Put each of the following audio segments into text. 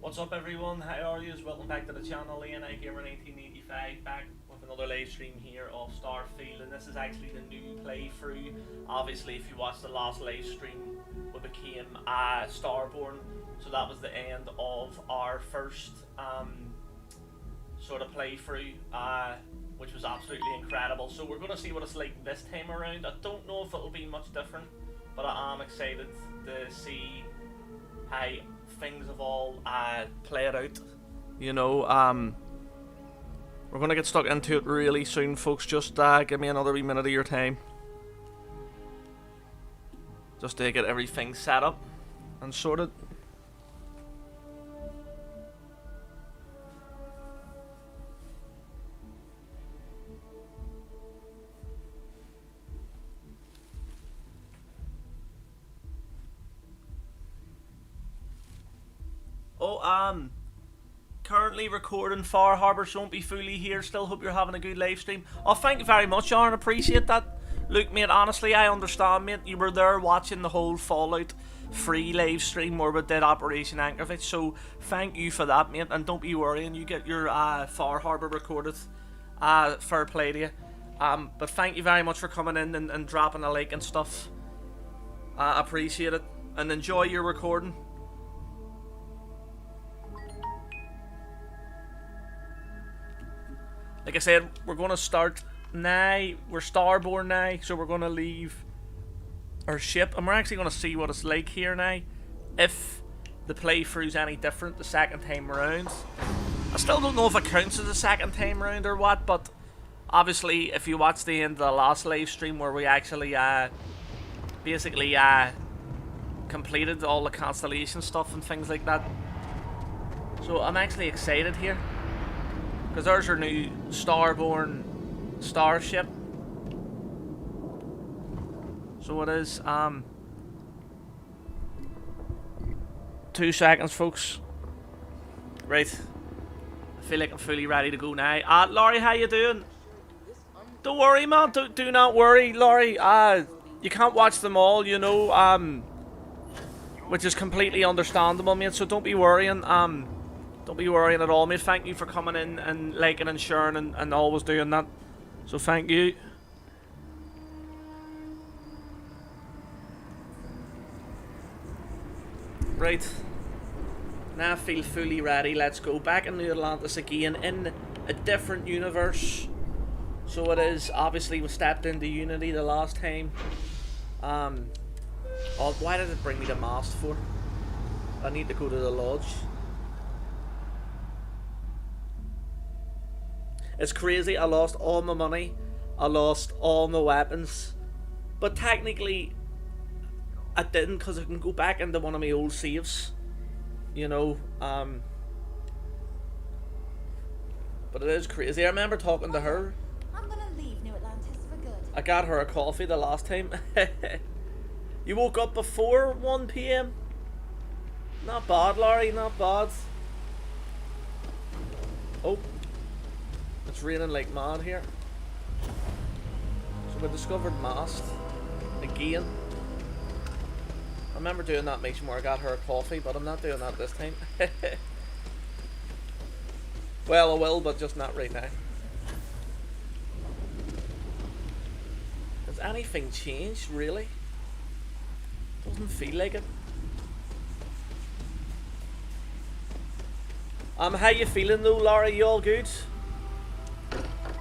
What's up everyone, how are you? Welcome back to the channel, the.NI.gamerreacts, back with another live stream here of Starfield, and this is actually the new playthrough. Obviously if you watched the last live stream, we became Starborn, so that was the end of our first sort of playthrough, which was absolutely incredible. So we're going to see what it's like this time around. I don't know if it'll be much different, but I am excited to see how things have all played out. You know, we're gonna get stuck into it really soon, folks. Just give me another wee minute of your time, just to get everything set up and sorted. Oh, currently recording Far Harbour, so won't be fully here. Still hope you're having a good live stream. Oh, thank you very much, Aaron. Appreciate that. Look, mate, honestly, I understand, mate. You were there watching the whole Fallout 3 live stream where we did Operation Anchorage, so thank you for that, mate. And don't be worrying, you get your Far Harbour recorded. Fair play to you. But thank you very much for coming in and dropping a like and stuff. Appreciate it. And enjoy your recording. Like I said, we're going to start now. We're Starborn now, so we're going to leave our ship. And we're actually going to see what it's like here now. If the playthrough's any different the second time around. I still don't know if it counts as a second time around or what, but obviously if you watch the end of the last live stream where we actually basically completed all the constellation stuff and things like that. So I'm actually excited here, because there's our new Starborn starship. So it is, 2 seconds, folks. Right. I feel like I'm fully ready to go now. Laurie, how you doing? Don't worry, man. Do not worry, Laurie. You can't watch them all, you know, which is completely understandable, mate, so don't be worrying. Don't be worrying at all, mate. Thank you for coming in and liking and sharing and always doing that. So thank you. Right. Now I feel fully ready. Let's go back into Atlantis again in a different universe. So it is, obviously we stepped into Unity the last time. Oh, why did it bring me to Mast for? I need to go to the lodge. It's crazy, I lost all my money, I lost all my weapons, but technically I didn't, because I can go back into one of my old saves, you know, but it is crazy. I remember talking to her. I'm gonna leave New Atlantis for good. I got her a coffee the last time. You woke up before 1 PM? Not bad, Laurie, not bad. Oh. It's raining like mad here. So we discovered Mast again. I remember doing that mission where I got her a coffee, but I'm not doing that this time. Well, I will, but just not right now. Has anything changed, really? Doesn't feel like it. How you feeling though, Laurie? You all good?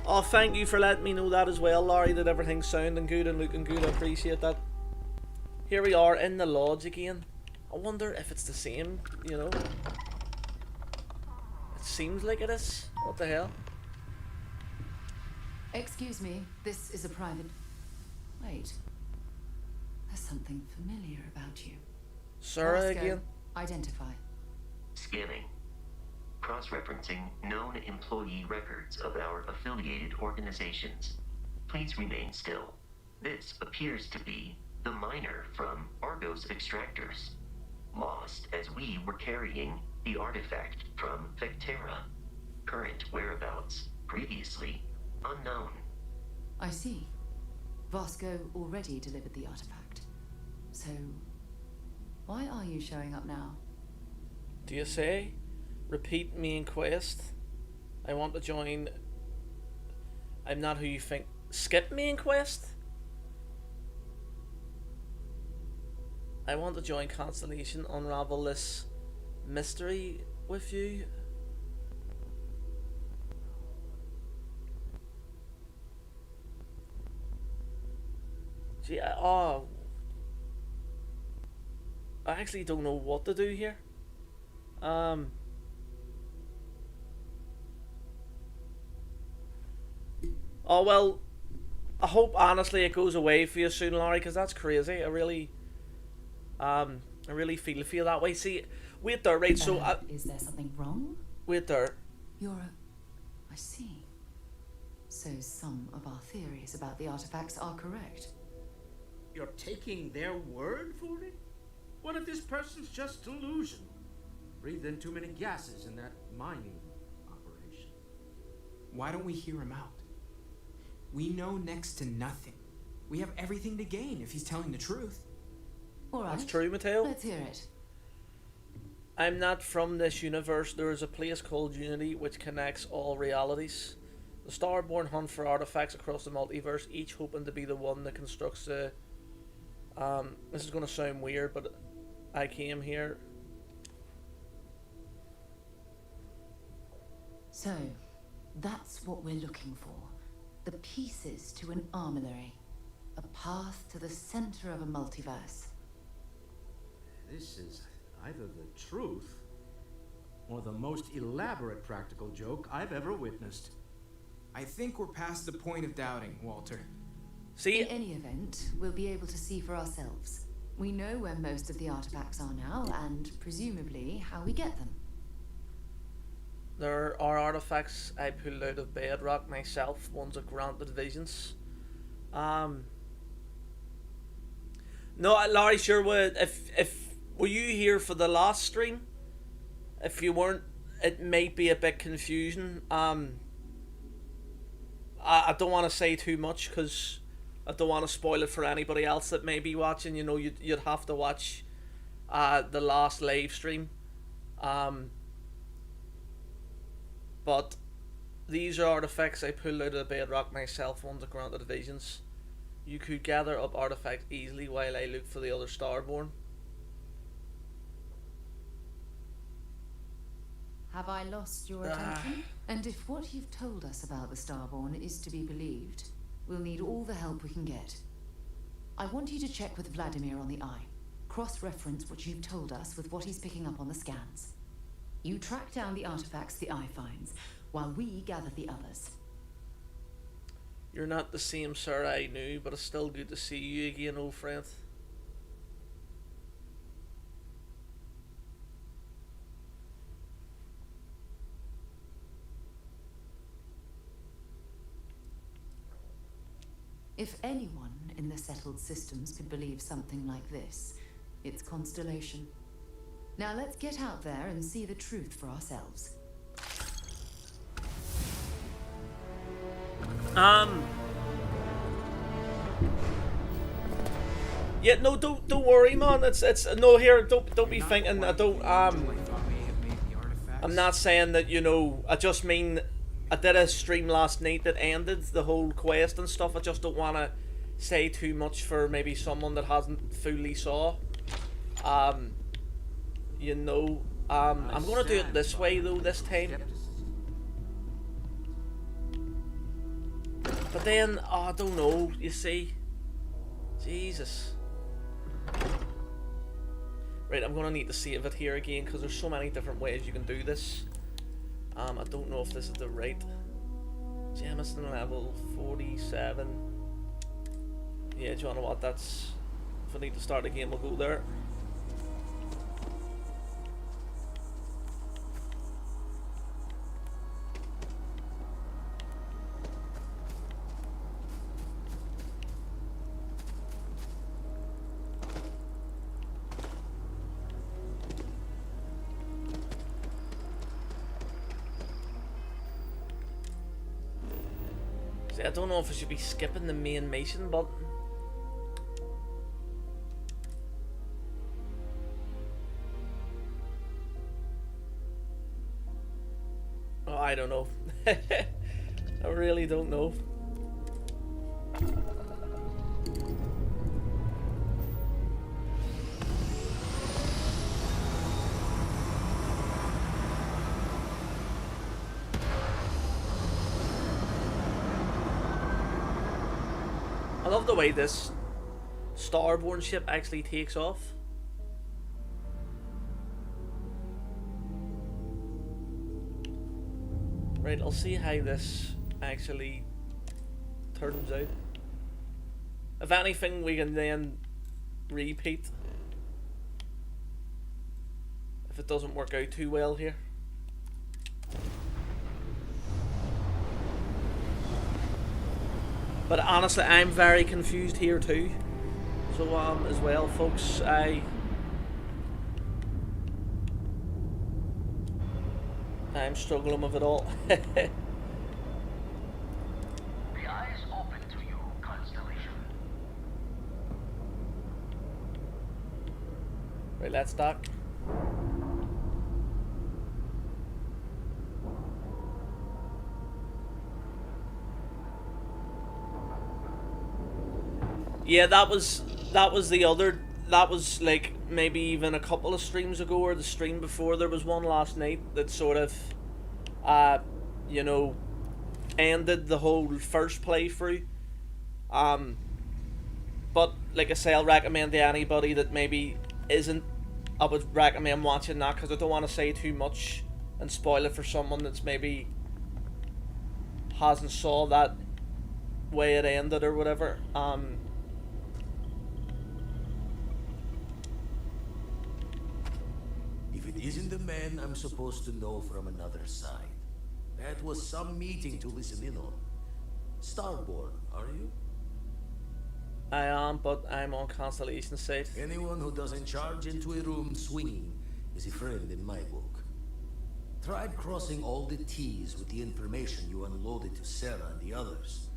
Oh, thank you for letting me know that as well, Laurie, that everything's sounding good and looking good. I appreciate that. Here we are in the lodge again. I wonder if it's the same, you know. It seems like it is. What the hell? Excuse me, this is a private... Wait. There's something familiar about you. Sarah Roscoe, again? Identify. Scanning. Cross-referencing known employee records of our affiliated organizations. Please remain still. This appears to be the miner from Argos Extractors. Lost as we were carrying the artifact from Vectera. Current whereabouts, previously unknown. I see. Vasco already delivered the artifact. So, why are you showing up now? Do you say? Repeat main quest. I want to join. I'm not who you think. Skip main quest. I want to join Constellation. Unravel this mystery with you. Gee, I actually don't know what to do here. Oh well, I hope honestly it goes away for you soon, Larry, because that's crazy. I really feel that way. See, wait there, right? So, is there something wrong? wait there. I see. So some of our theories about the artifacts are correct. You're taking their word for it? What if this person's just delusional? Breathed in too many gases in that mining operation. Why don't we hear him out? We know next to nothing. We have everything to gain if he's telling the truth. All right. That's true, Mateo. Let's hear it. I'm not from this universe. There is a place called Unity which connects all realities. The Starborn hunt for artifacts across the multiverse, each hoping to be the one that constructs the... this is going to sound weird, but I came here. So, that's what we're looking for. The pieces to an armory. A path to the center of a multiverse. This is either the truth or the most elaborate practical joke I've ever witnessed. I think we're past the point of doubting, Walter. See, In any event, we'll be able to see for ourselves. We know where most of the artifacts are now, and presumably how we get them. there are artifacts I pulled out of bedrock myself, ones of granted visions. No, Larry, sure would. If were you here for the last stream? If you weren't, it might be a bit confusing. I don't want to say too much because I don't want to spoil it for anybody else that may be watching. You know, you'd have to watch the last live stream. But these are artifacts I pulled out of the bedrock myself, ones of granted visions. You could gather up artifacts easily while I look for the other Starborn. Have I lost your attention? And if what you've told us about the Starborn is to be believed, we'll need all the help we can get. I want you to check with Vladimir on the Eye. Cross-reference what you've told us with what he's picking up on the scans. You track down the artifacts the Eye finds, while we gather the others. You're not the same sir I knew, but it's still good to see you again, old friend. If anyone in the settled systems could believe something like this, it's Constellation. Now let's get out there and see the truth for ourselves. Yeah, no, don't worry, man. It's no, here. Don't be thinking. I don't. I'm not saying that, you know. I just mean I did a stream last night that ended the whole quest and stuff. I just don't want to say too much for maybe someone that hasn't fully saw. You know. I'm gonna do it this way though this time. But then, oh, I don't know. You see, Jesus. Right, I'm gonna need to save it here again because there's so many different ways you can do this. I don't know if this is the right. Jamison level 47. Yeah, do you know what? That's. If I need to start again, we'll go there. I don't know if I should be skipping the main mission button. I don't know. I really don't know. I love the way this Starborn ship actually takes off. Right, I'll see how this actually turns out. If anything, we can then repeat if it doesn't work out too well here. But honestly, I'm very confused here too. So as well, folks, I'm struggling with it all. The eye is open to you, Constellation. Right, let's dock. Yeah, that was the other. That was like maybe even a couple of streams ago, or the stream before. There was one last night that sort of, you know, ended the whole first playthrough. But like I say, I'll recommend to anybody that maybe isn't. I would recommend watching that because I don't want to say too much and spoil it for someone that's maybe hasn't saw that way it ended or whatever. If it isn't the man I'm supposed to know from another side, that was some meeting to listen in on. Starborn, are you? I am, but I'm on Constellation side. Anyone who doesn't charge into a room swinging is a friend in my book. Tried crossing all the T's with the information you unloaded to Sarah and the others.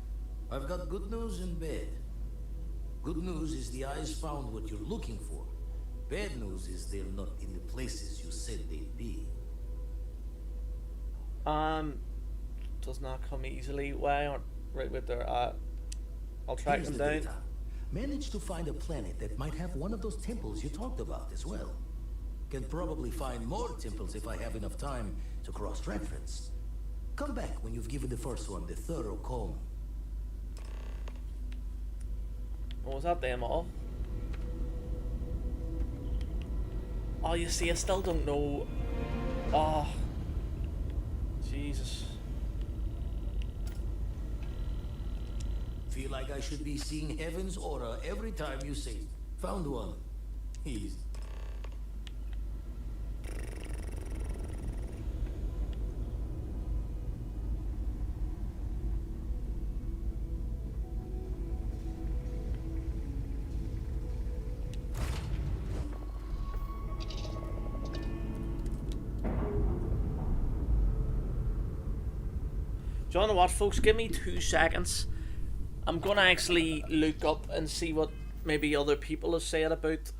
I've got good news and bad. Good news is the eyes found what you're looking for. Bad news is they're not in the places you said they'd be. Does not come easily. Why aren't right with their I'll track Here's them the down. data. Managed to find a planet that might have one of those temples you talked about as well. Can probably find more temples if I have enough time to cross-reference. Come back when you've given the first one the thorough comb. What was that them all? Oh, you see, I still don't know. Oh, Jesus. Feel like I should be seeing heaven's aura every time you say, found one. Easy. Do you know what, folks? Give me 2 seconds. I'm gonna actually look up and see what maybe other people have said about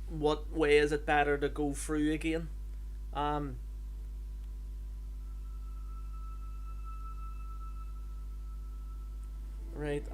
what way is it better to go through again. Right,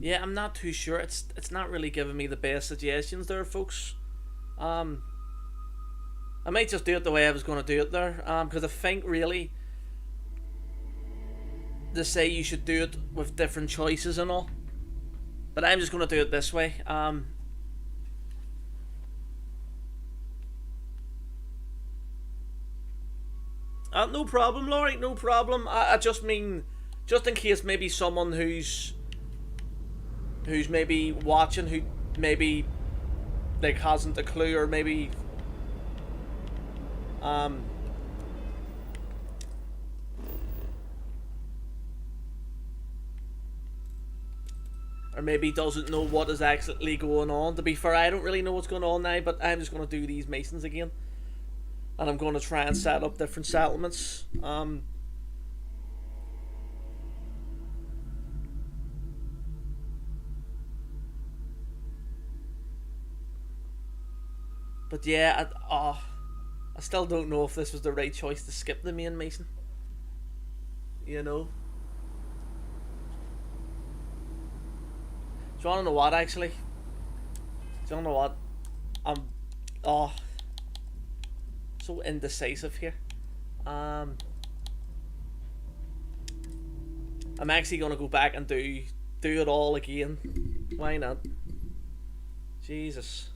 yeah, I'm not too sure. It's not really giving me the best suggestions there, folks. I might just do it the way I was going to do it there, because I think really they say you should do it with different choices and all, but I'm just going to do it this way. No problem, Laurie, no problem. I just mean, just in case maybe someone who's maybe watching, who maybe like hasn't a clue, or maybe or maybe doesn't know what is actually going on. To be fair, I don't really know what's going on now, but I'm just going to do these masons again. And I'm going to try and set up different settlements. But yeah, I still don't know if this was the right choice to skip the main mason. You know? Do you want to know what, actually? Do you want to know what? I'm so indecisive here. I'm actually going to go back and do it all again. Why not? Jesus.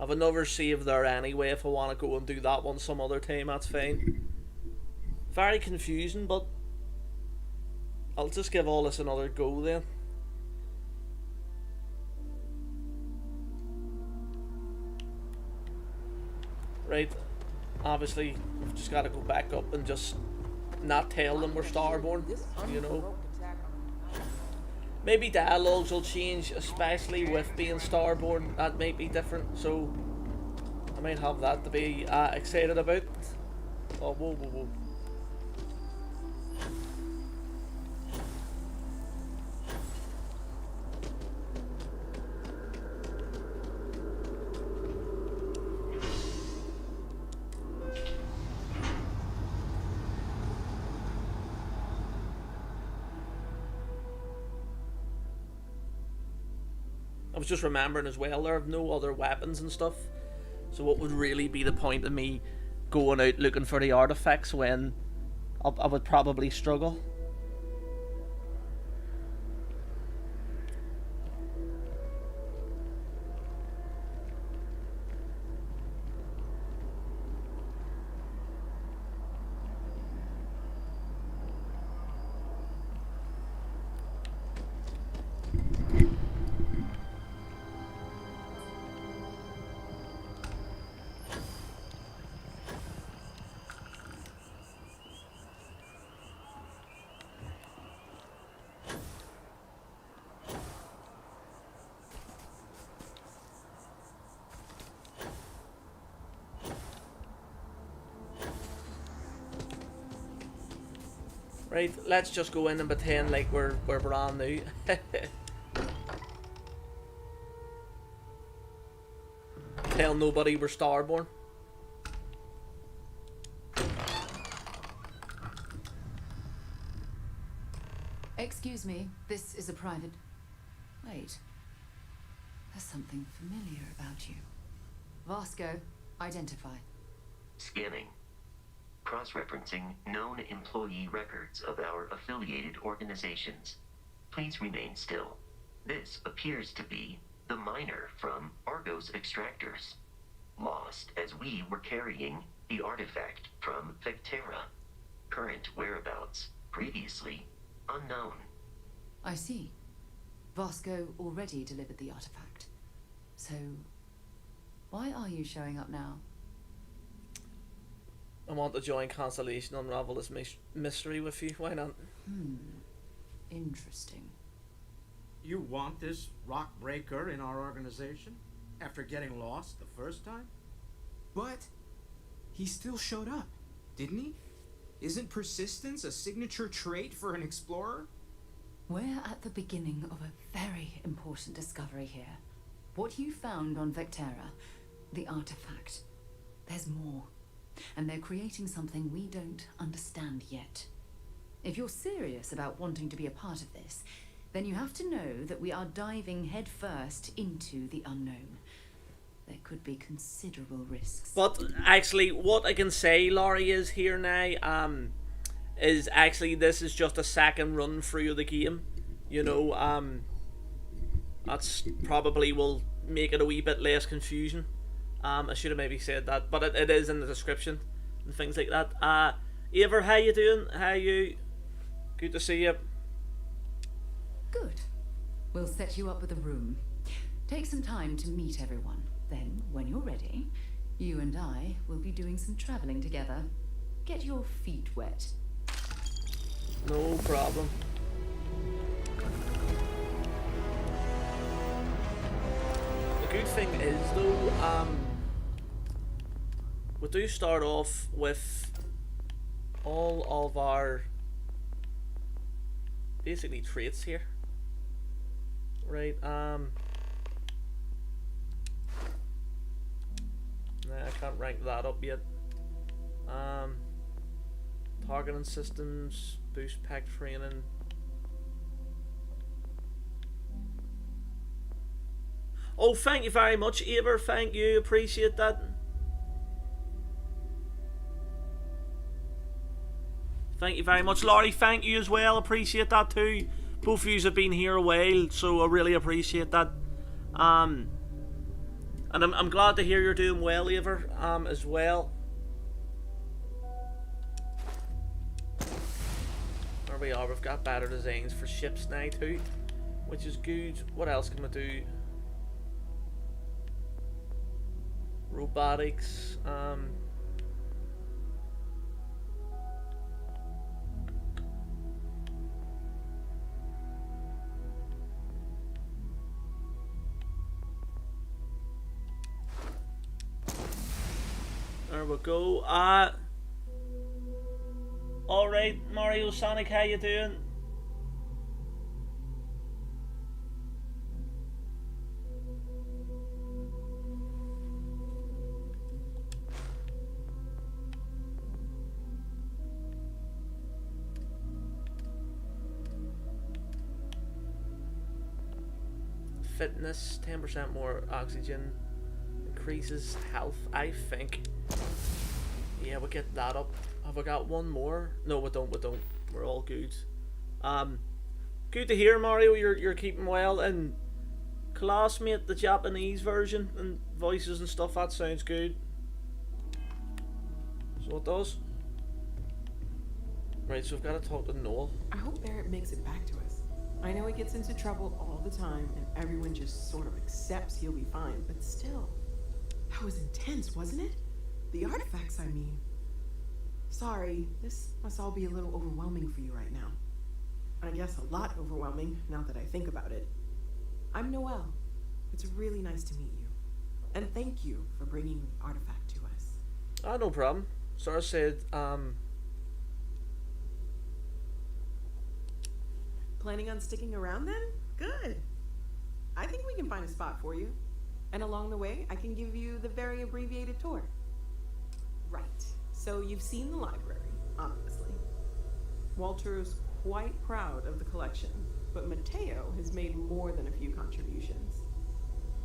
I've another save there anyway if I want to go and do that one some other time, that's fine. Very confusing, but I'll just give all this another go then. Right, obviously we've just got to go back up and just not tell them we're Starborn, you know. Maybe dialogues will change, especially with being Starborn. That might be different, so I might have that to be excited about. Oh, whoa, whoa, whoa. I was just remembering as well, there are no other weapons and stuff, so what would really be the point of me going out looking for the artifacts when I would probably struggle? Right, let's just go in and pretend like we're brand new. Tell nobody we're Starborn. Excuse me, this is a private... Wait. There's something familiar about you. Vasco, identify. Scanning. Cross-referencing known employee records of our affiliated organizations. Please remain still. This appears to be the miner from Argos Extractors. Lost as we were carrying the artifact from Vectera. Current whereabouts previously unknown. I see. Vasco already delivered the artifact. So, why are you showing up now? I want to join Constellation, unravel this mystery with you. Why not? Interesting. You want this rock breaker in our organization? After getting lost the first time? But he still showed up, didn't he? Isn't persistence a signature trait for an explorer? We're at the beginning of a very important discovery here. What you found on Vectera, the artifact, there's more. And they're creating something we don't understand yet. If you're serious about wanting to be a part of this, then you have to know that we are diving headfirst into the unknown. There could be considerable risks. But actually, what I can say, Laurie, is here now, is actually this is just a second run through the game. You know, that's probably will make it a wee bit less confusing. I should have maybe said that, but it is in the description and things like that. Ever, how you doing? How you? Good to see you. Good. We'll set you up with a room. Take some time to meet everyone. Then, when you're ready, you and I will be doing some traveling together. Get your feet wet. No problem. The good thing is, though, we do start off with all of our basically traits here. Right, nah, I can't rank that up yet. Targeting systems, boost pack training. Oh, thank you very much, Aber. Thank you, appreciate that. Thank you very much, Laurie. Thank you as well, appreciate that too. Both of you have been here a while, so I really appreciate that. And I'm glad to hear you're doing well, Ever, as well. There we are, we've got better designs for ships now too, which is good. What else can we do? Robotics, there we go. Alright, Mario Sonic, how you doing? Fitness, 10% more oxygen, increases health, I think. Yeah, we'll get that up. Have I got one more? No, we don't. We're all good. Good to hear, Mario. You're keeping well. And classmate, the Japanese version and voices and stuff. That sounds good. So it does. Right, so we've got to talk to Noel. I hope Barrett makes it back to us. I know he gets into trouble all the time, and everyone just sort of accepts he'll be fine. But still, that was intense, wasn't it? The artifacts, I mean. Sorry, this must all be a little overwhelming for you right now. I guess a lot overwhelming, now that I think about it. I'm Noelle. It's really nice to meet you. And thank you for bringing the artifact to us. No problem. Sarah said, Planning on sticking around then? Good. I think we can find a spot for you. And along the way, I can give you the very abbreviated tour. Right. So you've seen the library, obviously. Walter's quite proud of the collection, but Mateo has made more than a few contributions.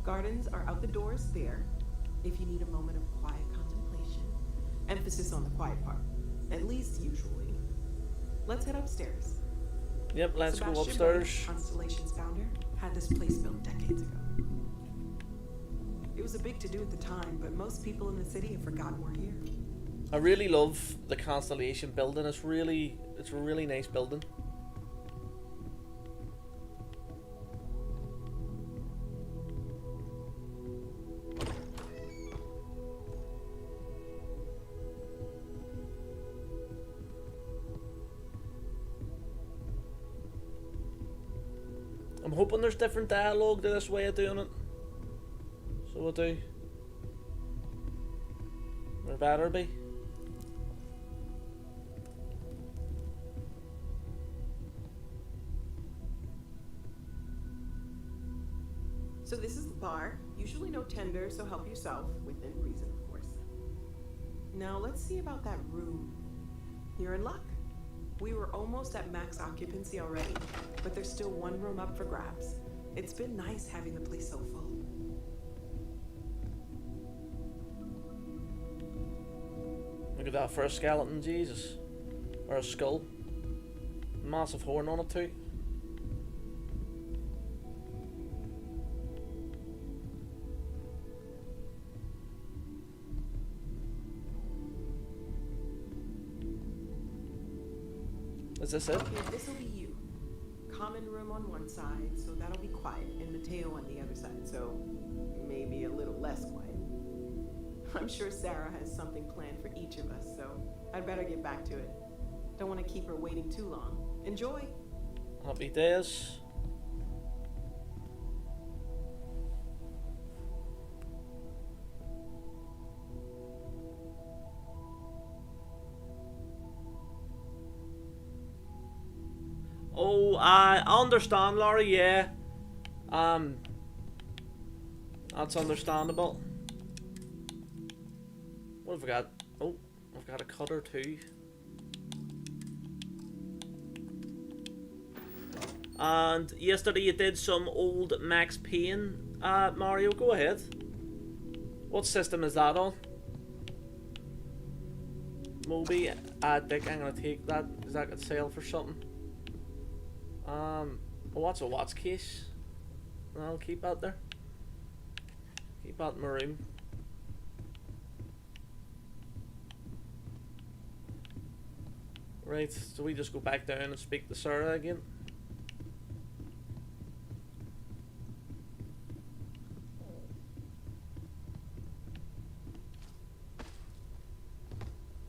Gardens are out the doors there, if you need a moment of quiet contemplation. Emphasis on the quiet part, at least usually. Let's head upstairs. Yep, let's Sebastian go upstairs. Byrne, Constellation's founder, had this place built decades ago. It was a big to-do at the time, but most people in the city have forgotten we're here. I really love the Constellation building. It's a really nice building. I'm hoping there's different dialogue to this way of doing it. So we'll do. There better be. So this is the bar. Usually no tender, so help yourself, within reason, of course. Now let's see about that room. You're in luck. We were almost at max occupancy already, but there's still one room up for grabs. It's been nice having the place so full. Look at that for a skeleton, Jesus. Or a skull. Massive horn on it too. Is this it? Okay, this'll be you. Common room on one side, so that'll be quiet, and Mateo on the other side, so maybe a little less quiet. I'm sure Sarah has something planned for each of us, so I'd better get back to it. Don't want to keep her waiting too long. Enjoy! Happy days. Oh, I understand, Laurie, yeah. That's understandable. What have I got? Oh, I've got a cutter too. And yesterday you did some old Max Payne, Mario, go ahead. What system is that on? Moby, Dick, I'm gonna take that because that could sell for something. What's a watch case? I'll keep that there. Keep that in my room. Right, so we just go back down and speak to Sarah again.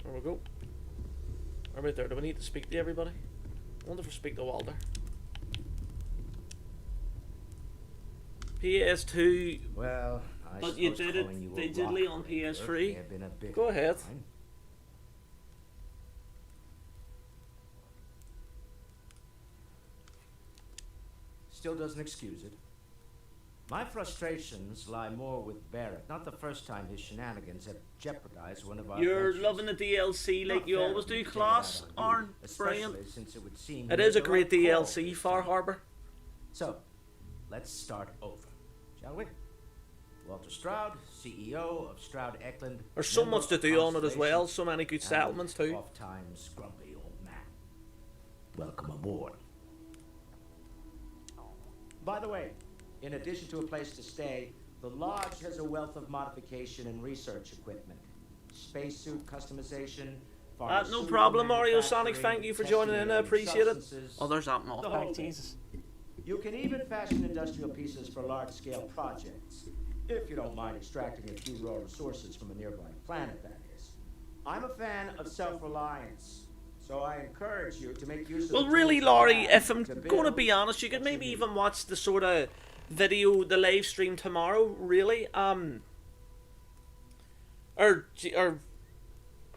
There we go. Right there, do we need to speak to everybody? I wonder if we speak to Walter. PS2. Well, but you did it digitally on PS3. Go ahead. Still doesn't excuse it. My frustrations lie more with Barrett. Not the first time his shenanigans have jeopardized one of our You're ventures. loving the DLC like you always do, class, Arn. Brilliant. Since it would seem It is a the great right call DLC, this Far time. Harbor. So, let's start over, shall we? Walter Stroud, CEO of Stroud Eklund. There's so member much to of do on it as well, Constellation, so many good and settlements too. oft-times grumpy old man. Welcome aboard. By the way, in addition to a place to stay, the lodge has a wealth of modification and research equipment. Spacesuit customization, No problem, Mario Sonic. manufacturing, Thank you for joining in. I testing appreciate it. substances, Oh, there's that moth the pack, whole bit. Jesus. You can even fashion industrial pieces for large-scale projects, if you don't mind extracting a few raw resources from a nearby planet, that is. I'm a fan of self-reliance, so I encourage you to make use of Well, the really, tools Laurie, you have if I'm to going to build be honest, you could what maybe need. even watch the sort of video, the live stream tomorrow, really.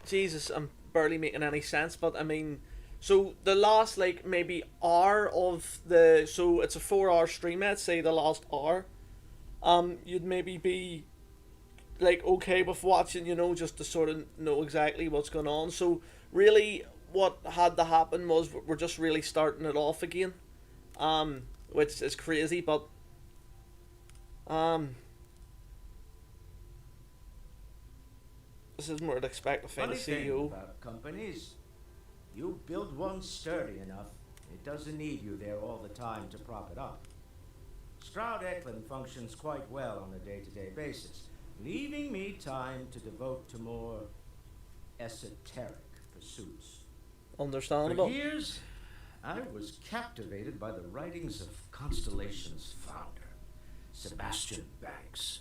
Jesus, I'm barely making any sense, but I mean, so the last, like, maybe hour of the, so it's a 4-hour stream, let's say the last hour, you'd maybe be, like, okay with watching, you know, just to sort of know exactly what's going on. So, really, what had to happen was we're just really starting it off again, which is crazy, but, this isn't where I'd expect to find a Funny thing CEO. about companies, you build one sturdy enough, it doesn't need you there all the time to prop it up. Stroud Eklund functions quite well on a day-to-day basis, leaving me time to devote to more esoteric pursuits. Understandable. For years, I was captivated by the writings of Constellation's founder, Sebastian Banks.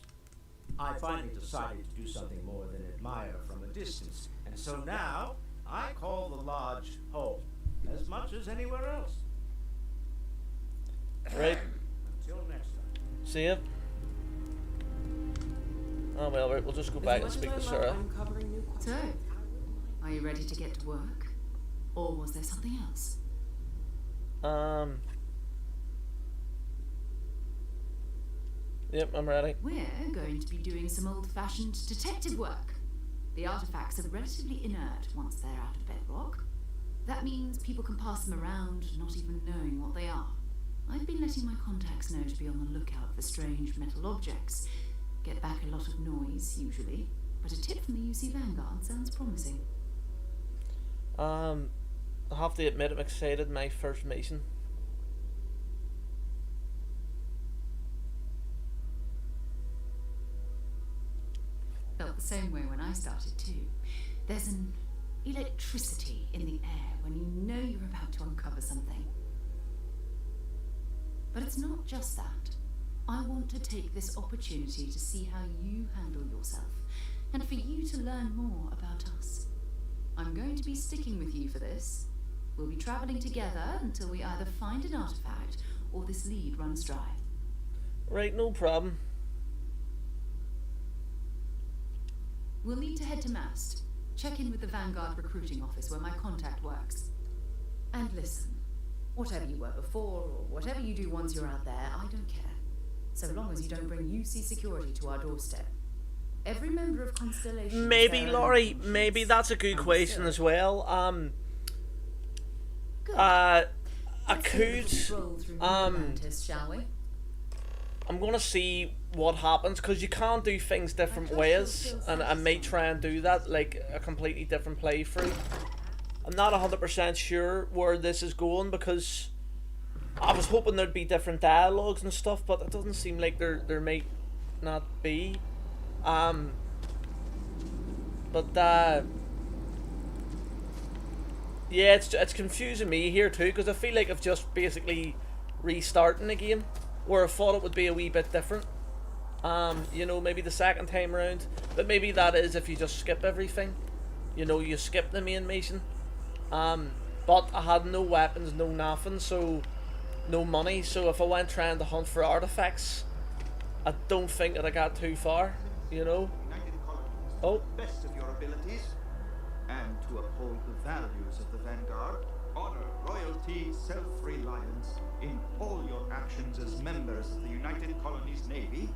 I finally decided to do something more than admire from a distance, and so now I call the lodge home, as much as anywhere else. Right. Until next time. See ya. Oh well, right, we'll just go back and As much speak to as I love Sarah. uncovering new So, are you ready to get to work? Or was there something else? Yep, I'm ready. We're going to be doing some old-fashioned detective work. The artifacts are relatively inert once they're out of bedrock. That means people can pass them around, not even knowing what they are. I've been letting my contacts know to be on the lookout for strange metal objects. Get back a lot of noise, usually. But a tip from the UC Vanguard sounds promising. I have to admit I'm excited, my first mission. Felt the same way when I started too. There's an electricity in the air when you know you're about to uncover something. But it's not just that. I want to take this opportunity to see how you handle yourself, and for you to learn more about us. I'm going to be sticking with you for this. We'll be traveling together until we either find an artifact or this lead runs dry. Right, no problem. We'll need to head to Mast. Check in with the Vanguard recruiting office where my contact works. And listen, whatever you were before or whatever you do once you're out there, I don't care. So long as you don't bring UC security to our doorstep. Every member of Constellation... Maybe, Laurie, maybe that's a good question as well. Good. I Let's could... take a stroll through Atlantis, shall we? I'm gonna see what happens, because you can't do things different ways, and I may try and do that, like a completely different playthrough. I'm not 100% sure where this is going, because I was hoping there'd be different dialogues and stuff, but it doesn't seem like there may not be. Yeah, it's confusing me here too, because I feel like I've just basically restarting the game, where I thought it would be a wee bit different. You know, maybe the second time around, but maybe that is if you just skip everything. You know, you skip the main mission. But I had no weapons, no nothing, so no money. So if I went trying to hunt for artifacts, I don't think that I got too far. You know. Oh. Best of your abilities, and to uphold the values of the Vanguard, honor, loyalty, self-reliance in all your actions as members of the United Colonies Navy.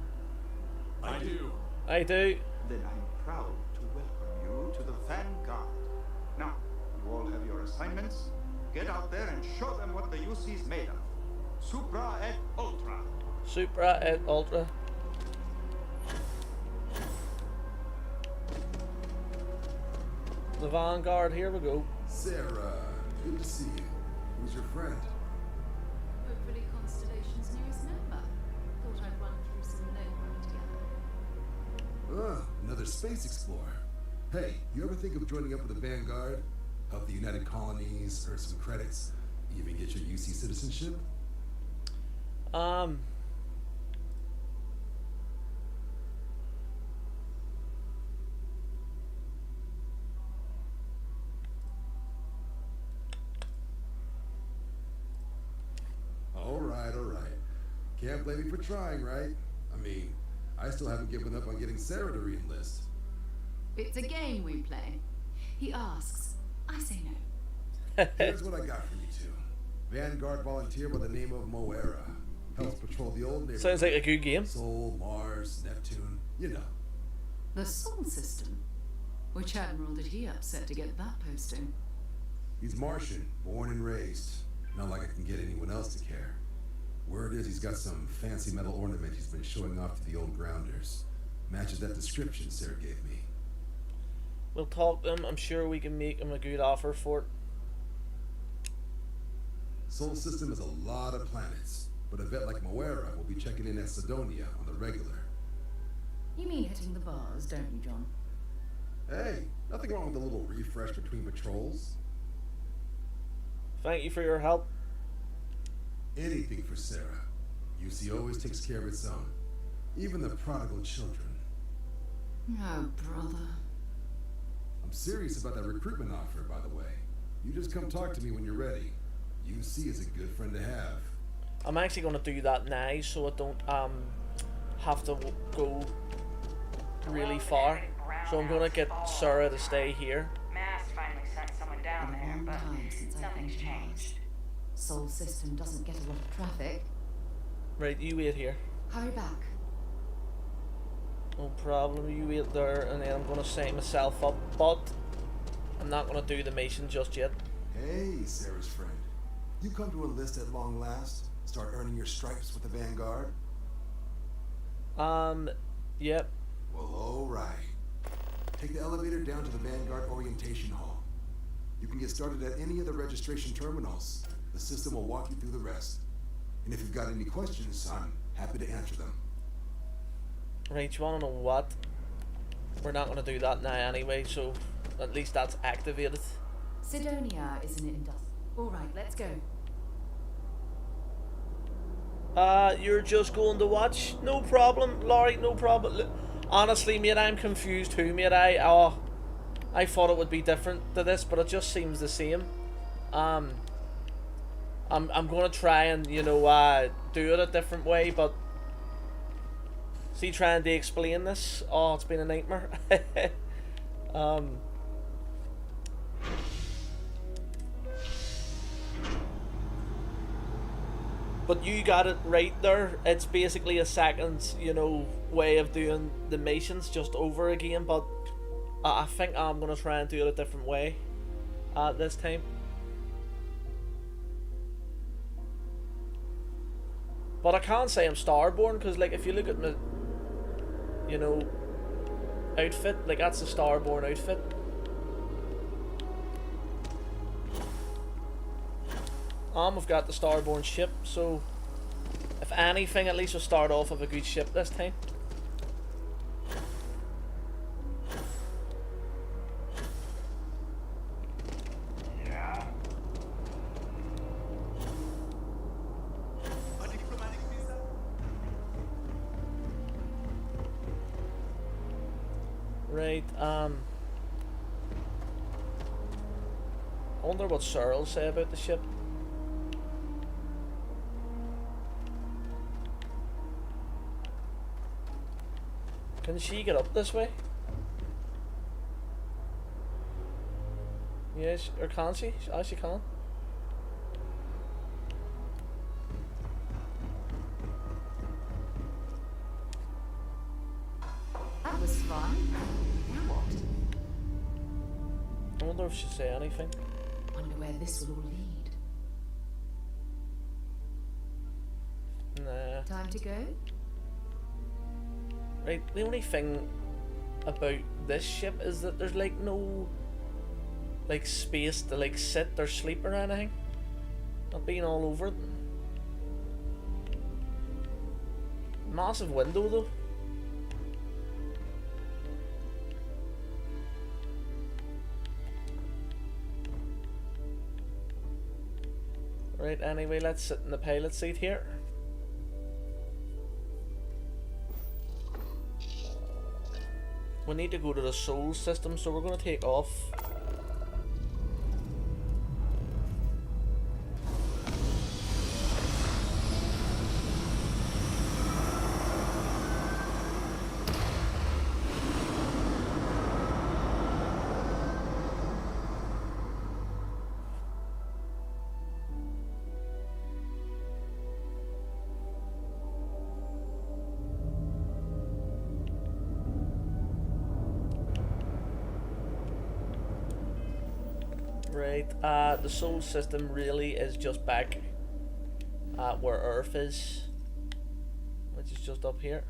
I do. I do. Then I'm proud to welcome you to the Vanguard. Now, you all have your assignments. Get out there and show them what the UC's made of. Supra et Ultra. Supra et Ultra. The Vanguard, here we go. Sarah, good to see you. Who's your friend? Hopefully Constellation's newest member. Thought I'd run through some legwork together. Another space explorer. Hey, you ever think of joining up with the Vanguard? Help the United Colonies, earn some credits, even get your UC citizenship? All right. Can't blame me for trying, right? I mean, I still haven't given up on getting Sarah to re-enlist. It's a game we play. He asks, I say no. Here's what I got for you two. Vanguard volunteer by the name of Moera. Helps patrol the old neighborhood. Sounds like a good game. Sol, Mars, Neptune, you know. The Sol system? Which admiral did he upset to get that posting? He's Martian, born and raised. Not like I can get anyone else to care. Word is he's got some fancy metal ornament he's been showing off to the old grounders. Matches that description Sarah gave me. We'll talk to him. I'm sure we can make him a good offer for it. Sol system is a lot of planets, but a vet like Moera will be checking in at Sidonia on the regular. You mean hitting the bars, don't you, John? Hey, nothing wrong with a little refresh between patrols. Thank you for your help. Anything for Sarah. UC always takes care of its own. Even the prodigal children. Oh, brother. I'm serious about that recruitment offer, by the way. You just come talk to me when you're ready. UC is a good friend to have. I'm actually going to do that now, so I don't have to go really far. So I'm going to get Sarah to stay here. Mass finally sent someone down there, but something's changed. Sol system doesn't get a lot of traffic. Right, you wait here. Hurry back. No problem, you wait there, and then I'm going to sign myself up, but I'm not going to do the mission just yet. Hey, Sarah's friend. You come to enlist at long last? Start earning your stripes with the Vanguard? Yep. Well, alright. Take the elevator down to the Vanguard Orientation Hall. You can get started at any of the registration terminals. The system will walk you through the rest. And if you've got any questions, I'm happy to answer them. Right, you wanna know what? We're not gonna do that now anyway, so at least that's activated. Sidonia is an industrial. Alright, let's go. You're just going to watch? No problem, Laurie, no problem. Look, honestly, mate, I'm confused too, mate. I thought it would be different to this, but it just seems the same. I'm gonna try and, you know, do it a different way, but see, trying to explain this, oh, it's been a nightmare. But you got it right there. It's basically a second, you know, way of doing the missions just over again. But I think I'm gonna try and do it a different way this time. But I can't say I'm Starborn because, like, if you look at my, you know, outfit, like that's the Starborn outfit. We've got the Starborn ship, so if anything, at least we'll start off with a good ship this time. Yeah. Right, I wonder what Sarah will say about the ship. Can she get up this way? Yes, or can she? Ah, she can. That was fun. Now what? I wonder if she'll say anything. Wonder where this will all lead. Nah. Time to go? Right, the only thing about this ship is that there's like no like space to like sit or sleep or anything. Not being all over it. Massive window though. Right, anyway, let's sit in the pilot seat here. We need to go to the soul system, so we're going to take off. Right, the soul system really is just back at where Earth is, which is just up here.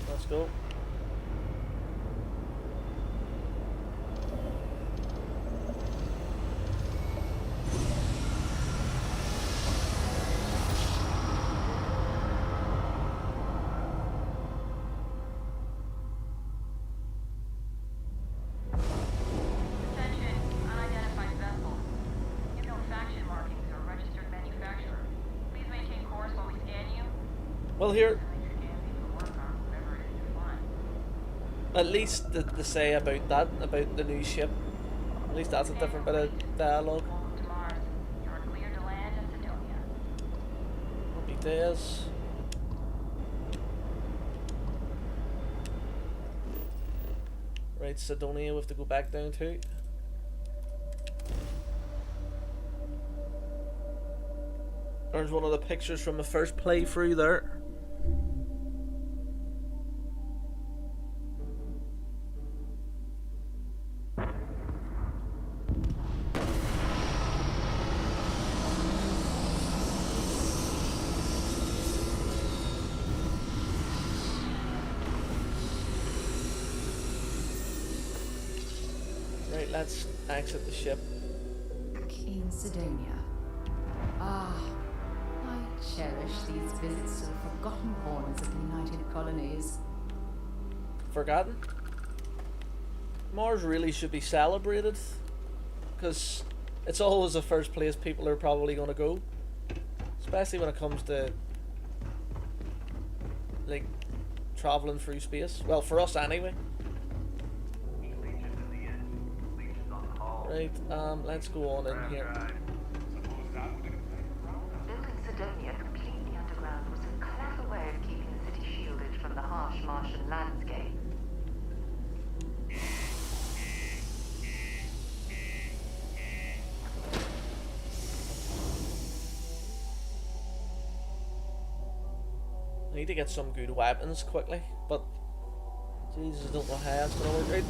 Let's go. Well, here, at least to say about that, about the new ship, at least that's a different bit of dialogue. Happy days. Right, Sidonia we have to go back down to. There's one of the pictures from the first playthrough there. let's exit the ship. In Sidonia. Ah, I cherish these visits to the forgotten corners of the United Colonies. Forgotten? Mars really should be celebrated, because it's always the first place people are probably going to go, especially when it comes to like traveling through space. Well, for us anyway. Right, let's go on in here. Building Sidonia completely underground was a clever way of keeping the city shielded from the harsh Martian landscape. I need to get some good weapons quickly, but Jesus, I don't know how it's gonna work out.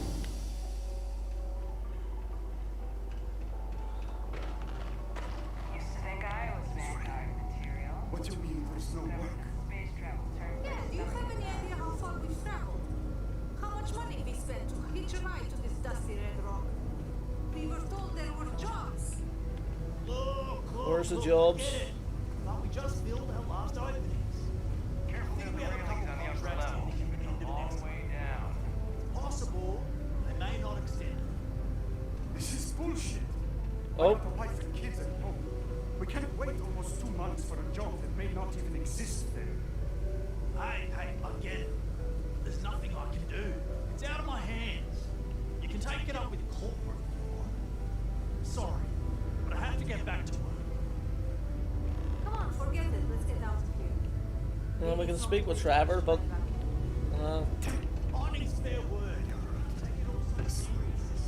Used to think I was Vanguard material. What do you mean there's no work? Space travel turned Yeah, do you have any idea how far we've traveled? How much money we spent to hitch a ride to this dusty red rock? We were told there were jobs. Where's the jobs? But we just filled our last openings. Careful of the railings on the upper level. A long way down. Possible, they may not extend. This is bullshit. Oh. I have a wife and kids at home. We can't wait almost 2 months for a job that may not even exist there. Hey, I get it. There's nothing I can do. It's out of my hands. You can take it up with corporate if you want. Sorry, but I have to get back to work. Come on, forget it. Let's get out of here. Well, we can speak with Trevor, but Honest fair word. Take it all so serious.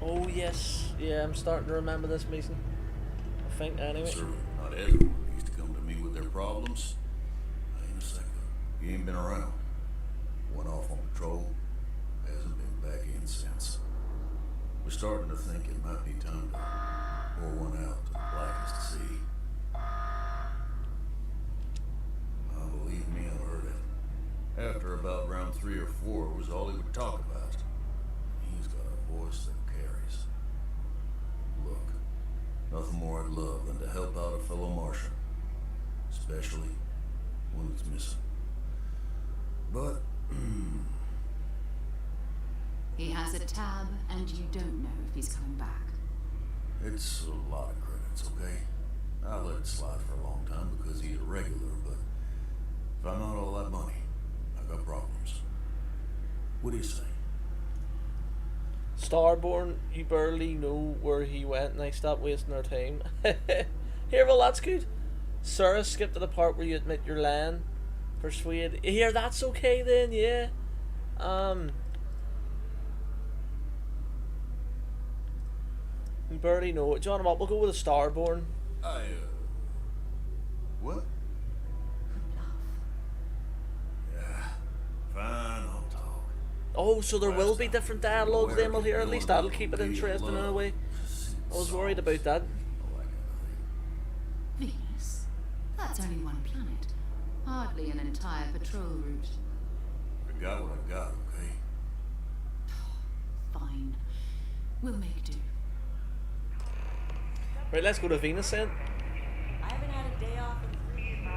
oh yes, yeah, I'm starting to remember this meeting. I think anyway. Sir, not everyone used to come to me with their problems. Ain't a second. He ain't been around. Went off on patrol. Hasn't been back in since. We're starting to think it might be time to pour one out to the blackest sea. Believe me, I've heard it. After about round 3 or 4 was all he would talk about. He's got a voice that carries. Look, nothing more I'd love than to help out a fellow Martian. Especially one that's missing. But, He has a tab, and you don't know if he's coming back. it's a lot of credits, okay? I let it slide for a long time because he's a regular, but if I'm not all that money, I got problems. What do you say? Starborn, you barely know where he went, and I stopped wasting our time. Here, well, that's good. Sarah skipped to the part where you admit your land. Persuade. Here, that's okay then, yeah. We barely know it. John, what? We'll go with a Starborn. What? Yeah, fine, I'll talk. Oh, so there will be different dialogue then we'll hear. At least that'll keep it interesting in a way. I was worried about that. Venus? That's only one planet. Hardly an entire patrol route. I got what I got, okay? Fine. We'll make do. Right, let's go to Venus then. I haven't had a day off in 3 years.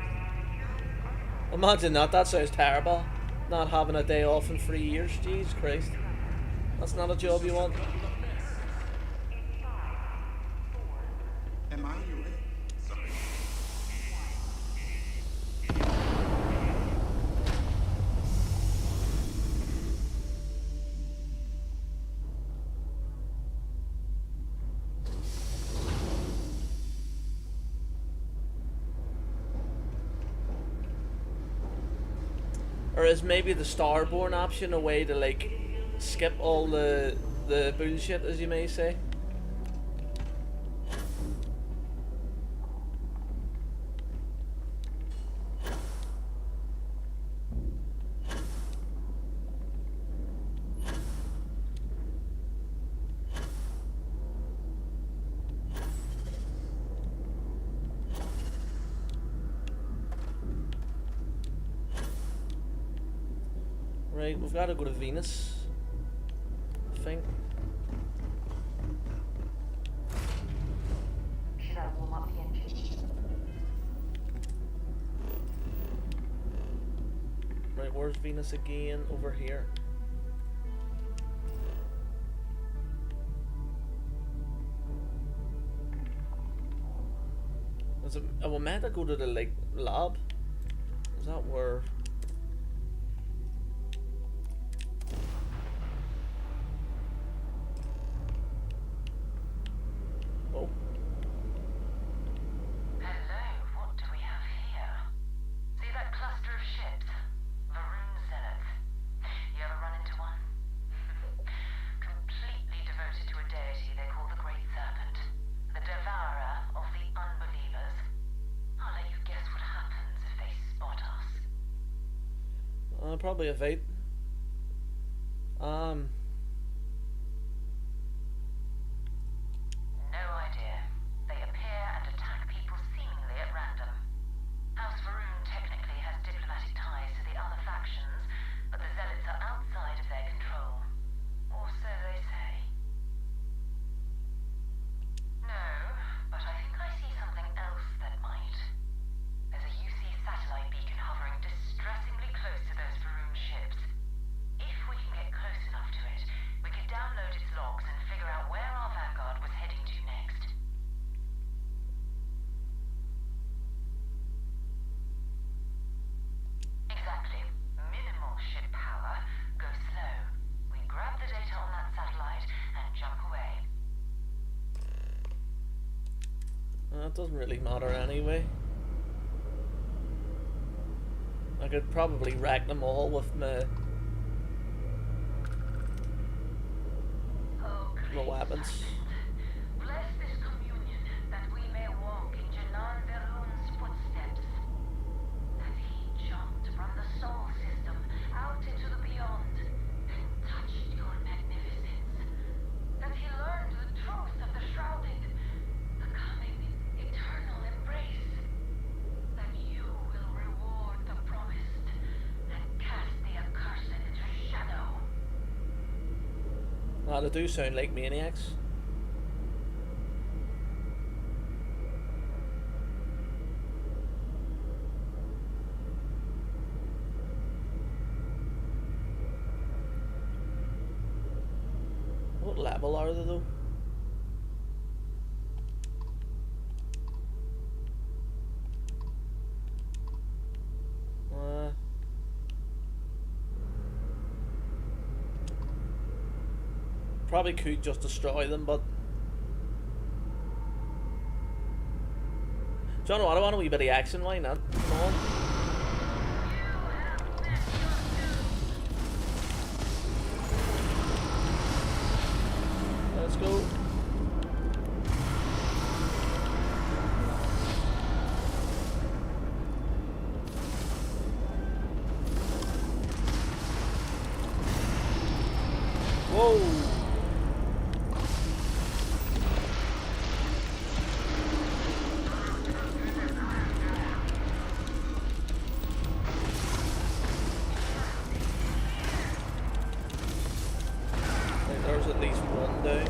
Imagine that. That sounds terrible. Not having a day off in 3 years. Jesus Christ. That's not a job you want. Am I your way? Sorry. Or is maybe the Starborn option a way to like skip all the bullshit, as you may say? Right, we've got to go to Venus, I think. where's Venus again? Over here. Is it, are we meant to go to the like lab? Is that where? Oh. Hello, what do we have here? See that cluster of ships? Varun Zenith. You ever run into one? Completely devoted to a deity they call the Great Serpent, the devourer of the unbelievers. I'll let you guess what happens if they spot us. Probably a vape. No idea. They appear and attack people seemingly at random. House Varun technically has diplomatic ties to the other factions, but the Zealots are outside of their control. Or so they say. No, but I think I see something else that might. There's a UC satellite beacon hovering distressingly close to those Varun ships. If we can get close enough to it, we could download its logs and figure out where our vanguard was heading to next. Exactly. Minimal ship power. Go slow. We grab the data on that satellite and jump away. It doesn't really matter anyway. I could probably wreck them all with my weapons. Bless this communion that we may walk in Janan Verun's footsteps. That he jumped from the soul system out into the beyond and touched your magnificence. That he learned the truth of the shrouded, the coming eternal embrace. That you will reward the promised and cast the accursed into shadow. Ah, they do sound like maniacs. What level are they though? Probably could just destroy them, but do you know what? I want a wee bit of action. Why not? Come on. Let's go. Whoa. There's at least one down.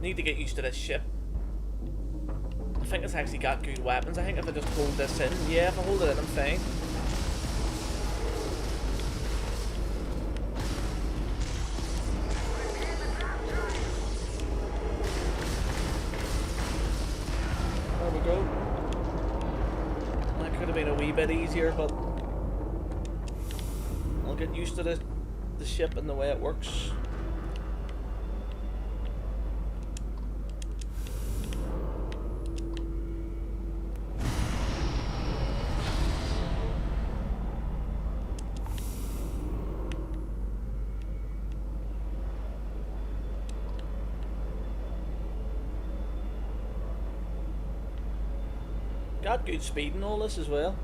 Need to get used to this ship. I think it's actually got good weapons. I think if I just hold this in, yeah, if I hold it in, I'm fine. There we go. That could have been a wee bit easier, but I'll get used to the ship and the way it works. Got good speed and all this as well.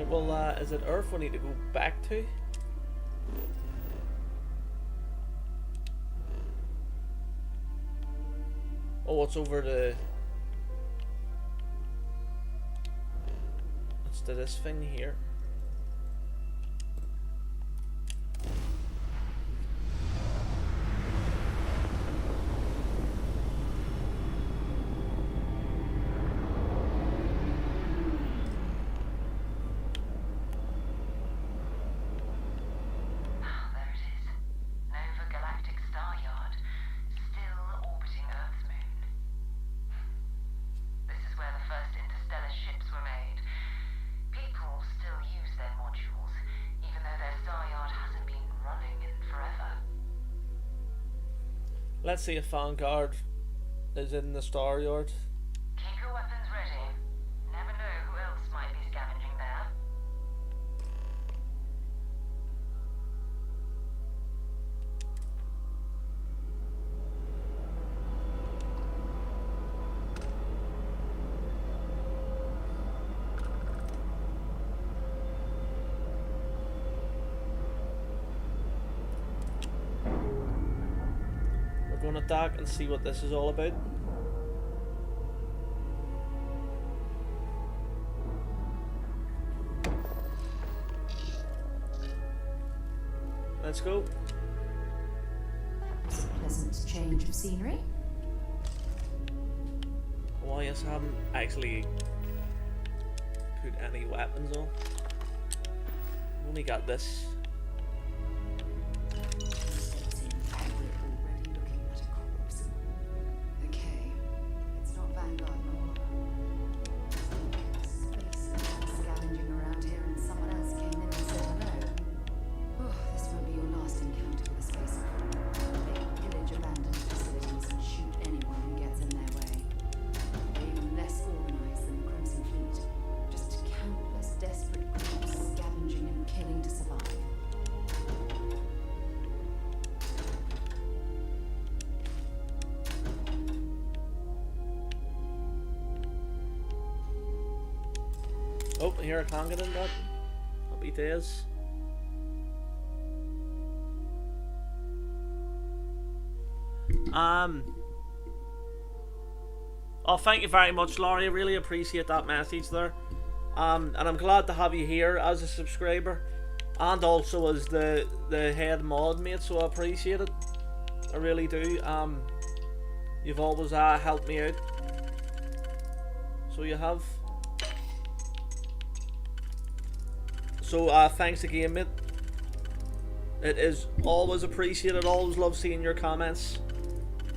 Right, well, is it Earth we need to go back to? Oh, it's over the... Let's do this thing here. Let's see if Vanguard is in the Star Yard. Keep your weapons ready. Never know who else might be scavenging there. Going to dock and see what this is all about. Let's go. It's a pleasant change of scenery. Oh yes, I haven't actually put any weapons on. I've only got this. Oh, here I can't get in that. Happy days. Oh, thank you very much, Laurie. I really appreciate that message there. And I'm glad to have you here as a subscriber, and also as the head mod mate. So I appreciate it. I really do. You've always helped me out. So you have. So thanks again, mate. It is always appreciated. Always love seeing your comments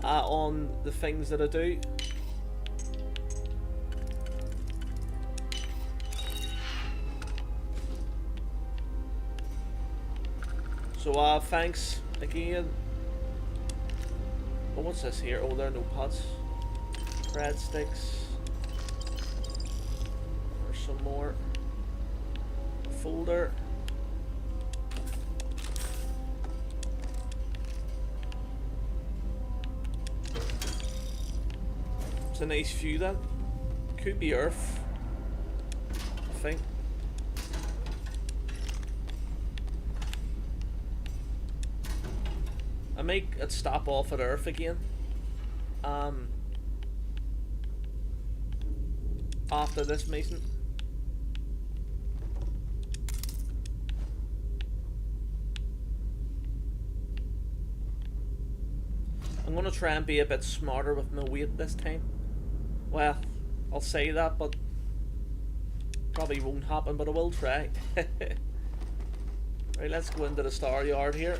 on the things that I do. So thanks again. Oh, what's this here? Oh, there are no pots. Breadsticks. There's some more. Folder. It's a nice view then. Could be Earth, I think. I make it stop off at Earth again. After this mission. I'm gonna try and be a bit smarter with my weight this time. Well, I'll say that, but probably won't happen, but I will try. Right, let's go into the Star Yard here.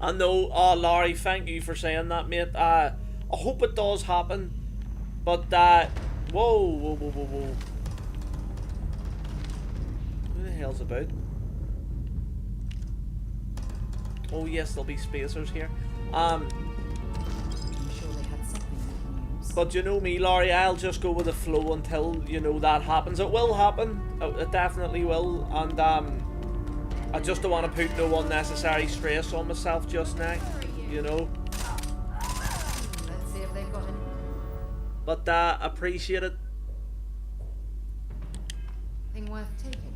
I know, oh Larry, thank you for saying that, mate. I hope it does happen, but whoa. Who the hell's about? Oh yes, there'll be spacers here. I'm sure they had something we can use. But you know me, Laurie, I'll just go with the flow until, you know, that happens. It will happen. It definitely will. And I just don't want to put no unnecessary stress on myself just now, you know. But appreciate it. Thing worth taking.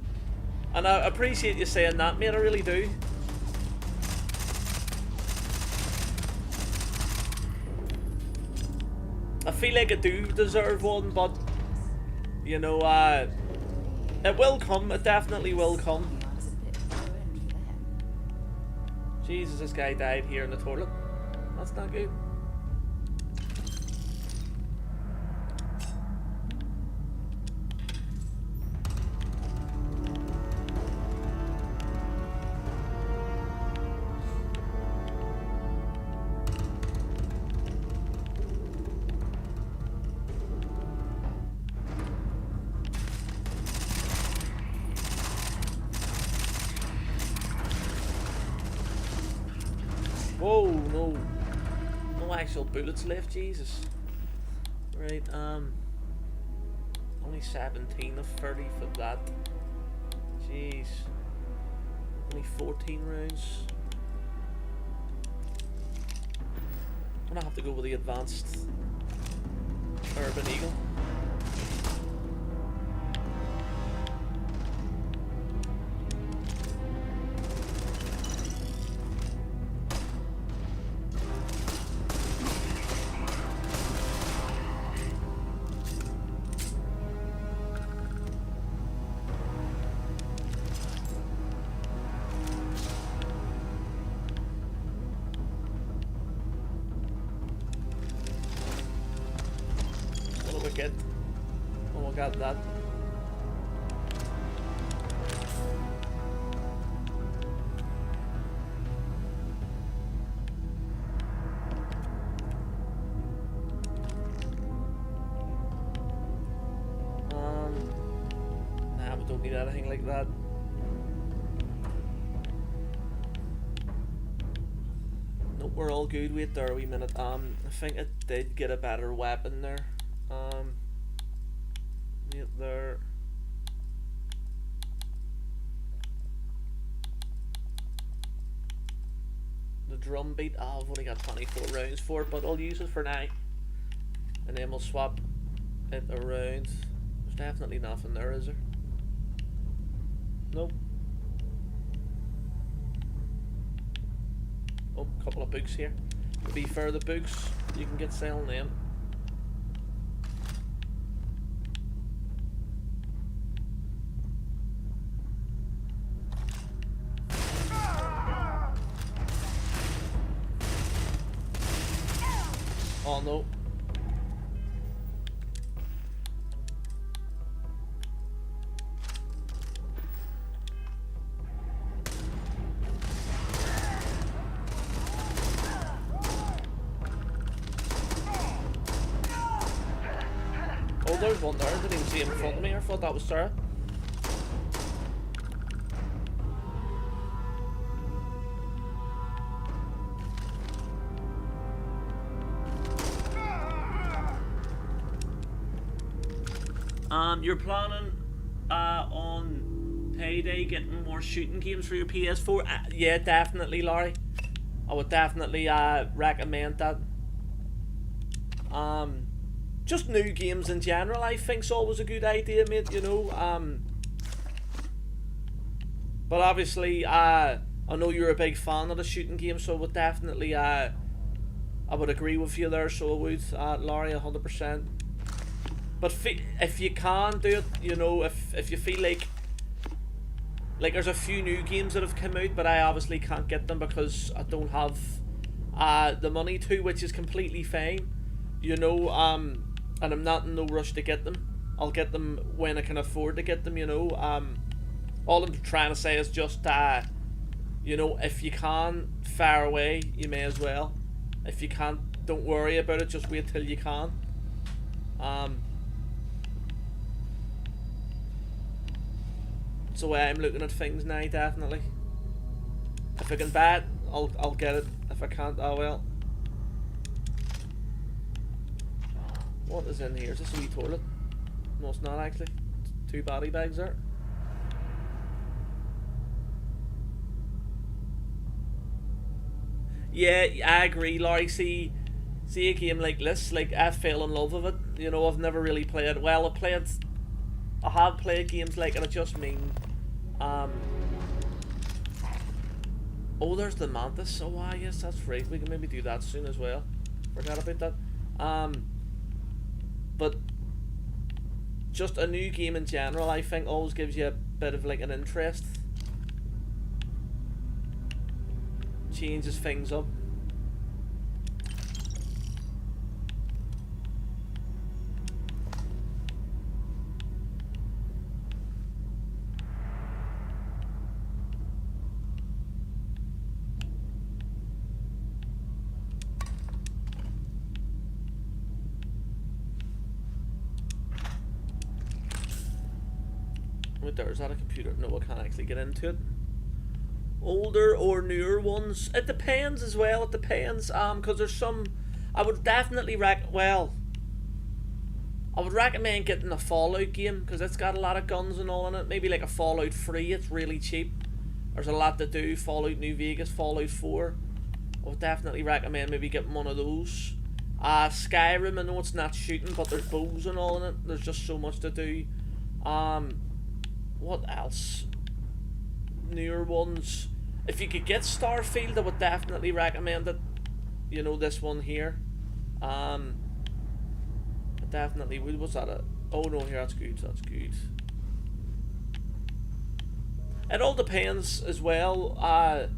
And I appreciate you saying that, mate, I really do. I feel like I do deserve one, but, you know, it will come, it definitely will come. Jesus, this guy died here in the toilet. That's not good. Whoa, no. No actual bullets left, Jesus. Right, only 17 of 30 for that. Jeez. Only 14 rounds. I'm gonna have to go with the advanced Urban Eagle. Get. Oh, I got that. Nah, we don't need anything like that. Nope, we're all good. Wait there a wee minute. I think I did get a better weapon there. Wait there. The drum beat, I've only got 24 rounds for it, but I'll use it for now. And then we'll swap it around. There's definitely nothing there, is there? Nope. Oh, a couple of books here. To be fair, the books, you can get selling them. Oh no. Oh, there's one there. I didn't even see him in front of me. I thought that was Sarah. You're planning on payday getting more shooting games for your PS4? Yeah, definitely, Laurie. I would definitely recommend that. Just new games in general, I think's always a good idea, mate. You know. But obviously, I know you're a big fan of the shooting game, so I would definitely I would agree with you there. So I would, Laurie, 100%. But if you can do it, you know, if you feel like there's a few new games that have come out, but I obviously can't get them because I don't have the money to, which is completely fine, you know, and I'm not in no rush to get them. I'll get them when I can afford to get them, you know. All I'm trying to say is just, you know, if you can, fire away, you may as well. If you can't, don't worry about it, just wait till you can. That's the way I'm looking at things now, definitely. If I can buy it, I'll get it. If I can't, oh well. What is in here? Is this a wee toilet? No, it's not actually. It's 2 body bags there. Yeah, I agree, Laurie. See a game like this, like I fell in love with it. You know, I've never really played. Well, I have played games like it. I just mean, oh, there's the Mantis. Oh, wow, yes, that's free. We can maybe do that soon as well. Forgot about that. But just a new game in general, I think, always gives you a bit of like an interest. Changes things up. Wait there, is that a computer? No, I can't actually get into it. Older or newer ones? It depends as well, it depends. Because there's some... I would definitely I would recommend getting a Fallout game, because it's got a lot of guns and all in it. Maybe like a Fallout 3, it's really cheap. There's a lot to do. Fallout New Vegas, Fallout 4. I would definitely recommend maybe getting one of those. Skyrim, I know it's not shooting, but there's bows and all in it. There's just so much to do. What else? Newer ones. If you could get Starfield, I would definitely recommend it. You know, this one here. I definitely would. What's that? Oh no, here, that's good. That's good. It all depends as well.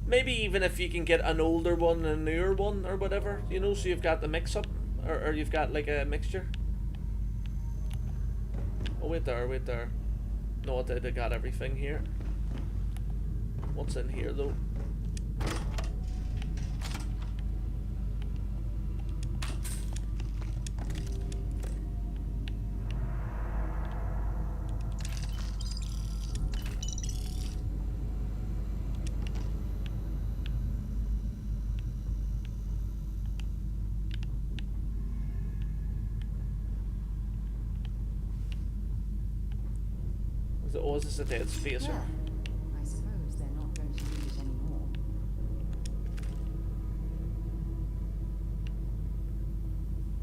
Maybe even if you can get an older one and a newer one or whatever, you know, so you've got the mix up, or you've got like a mixture. Oh, wait there, wait there. No, I got everything here. What's in here though? Oh, is this a dead spacer? Yeah. I suppose they're not going to need it anymore.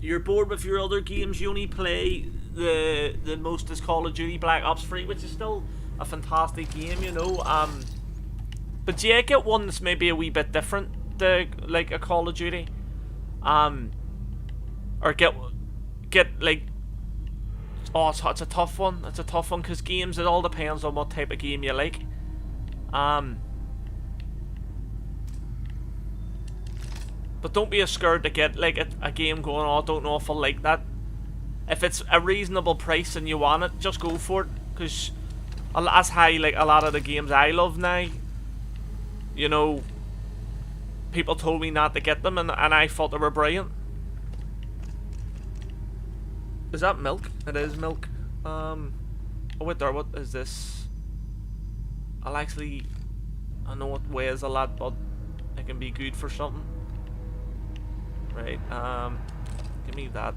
You're bored with your other games, you only play the most is Call of Duty Black Ops 3, which is still a fantastic game, you know. But yeah, get one that's maybe a wee bit different, like a Call of Duty. Or get like... Oh, it's a tough one. It's a tough one, because games, it all depends on what type of game you like. But don't be scared to get like a game going, oh, I don't know if I like that. If it's a reasonable price and you want it, just go for it, because that's how like a lot of the games I love now. You know, people told me not to get them, and I thought they were brilliant. Is that milk? It is milk. Oh wait there, what is this? I know it weighs a lot, but it can be good for something. Right, give me that.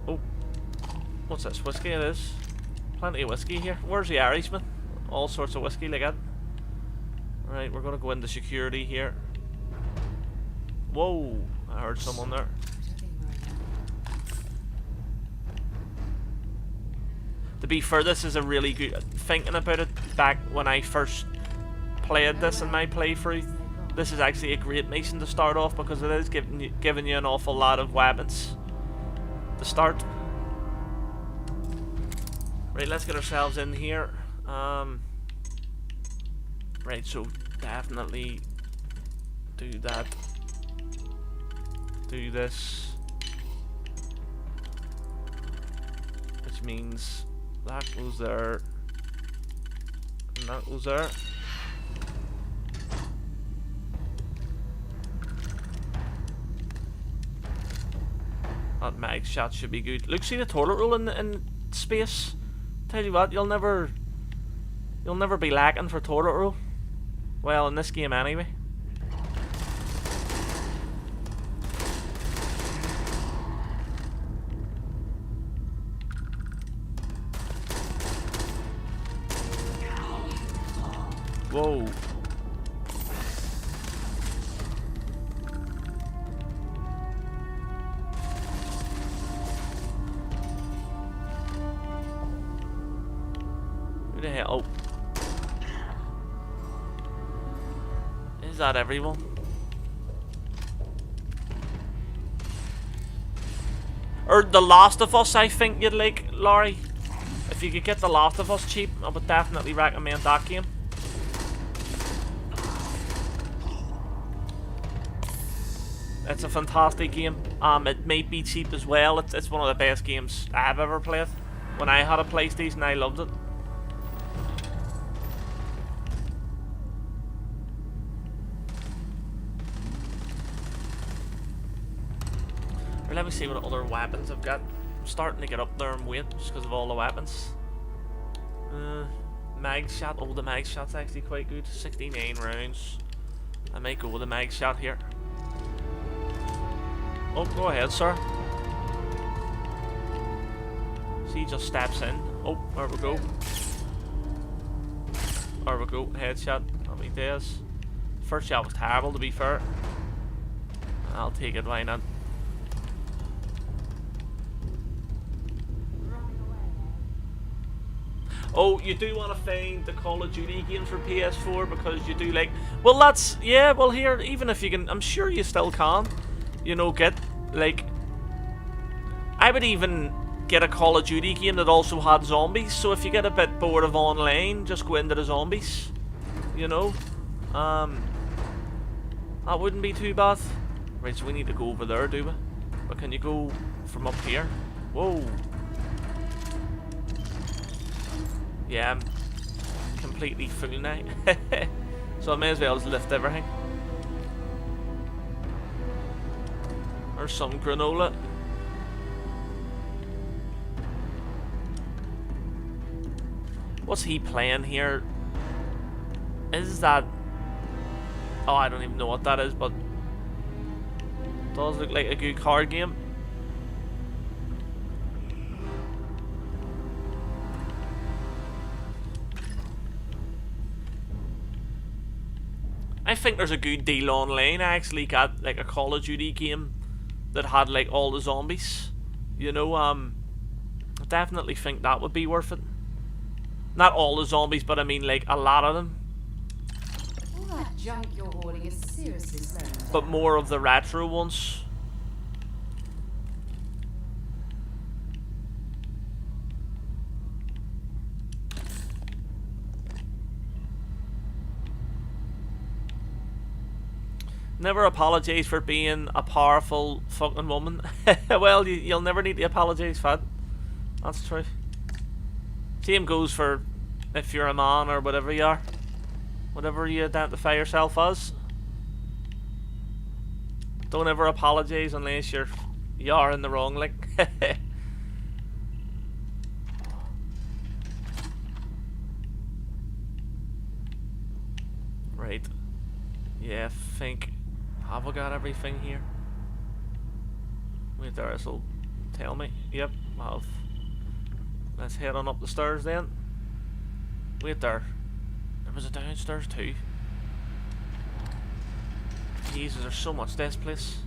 Oh, what's this? Whiskey it is. Plenty of whiskey here. Where's the Irishman? All sorts of whiskey like that. Right, we're gonna go into security here. Whoa, I heard someone there. To be fair, this is a really good... Thinking about it, back when I first played this in my playthrough, this is actually a great mission to start off, because it is giving you an awful lot of weapons to start. Right, let's get ourselves in here. Right, so definitely do that. Do this. Which means that goes there. And that goes there. That mag shot should be good. Look, see the toilet roll in space? Tell you what, you'll never be lacking for toilet roll. Well, in this game anyway. Whoa. the hell? Oh. Is that everyone? Or The Last of Us, I think you'd like, Laurie. If you could get The Last of Us cheap, I would definitely recommend that game. It's a fantastic game. It may be cheap as well. It's one of the best games I've ever played. When I had a PlayStation, I loved it. Or let me see what other weapons I've got. I'm starting to get up there in weight just because of all the weapons. Mag shot. Oh, the mag shot's actually quite good. 69 rounds. I might go with the mag shot here. Oh, go ahead, sir. See, he just steps in. Oh, there we go. There we go. Headshot. How many days? First shot was terrible, to be fair. I'll take it, why not? Oh, you do want to find the Call of Duty games for PS4 because you do like... Well, that's... Yeah, well, here, even if you can... I'm sure you still can. You know, get, like... I would even get a Call of Duty game that also had zombies. So if you get a bit bored of online, just go into the zombies. You know? That wouldn't be too bad. Right, so we need to go over there, do we? But can you go from up here? Whoa. Yeah, I'm completely full now. So I may as well just lift everything. Or some granola. What's he playing here? Is that... Oh, I don't even know what that is, but... It does look like a good card game. I think there's a good deal online. I actually got like a Call of Duty game that had like all the zombies. You know, I definitely think that would be worth it. Not all the zombies, but I mean like a lot of them. All that junk you're hoarding is seriously slowing down. But more of the retro ones. Never apologise for being a powerful fucking woman. Well, you'll never need to apologise for that. That's true. Same goes for if you're a man or whatever you are. Whatever you identify yourself as. Don't ever apologise unless you are in the wrong, like. Right. Yeah, I think... Have I got everything here? Wait there, this'll tell me. Yep, I have. Let's head on up the stairs then. Wait there. There was a downstairs too. Jesus, there's so much this place.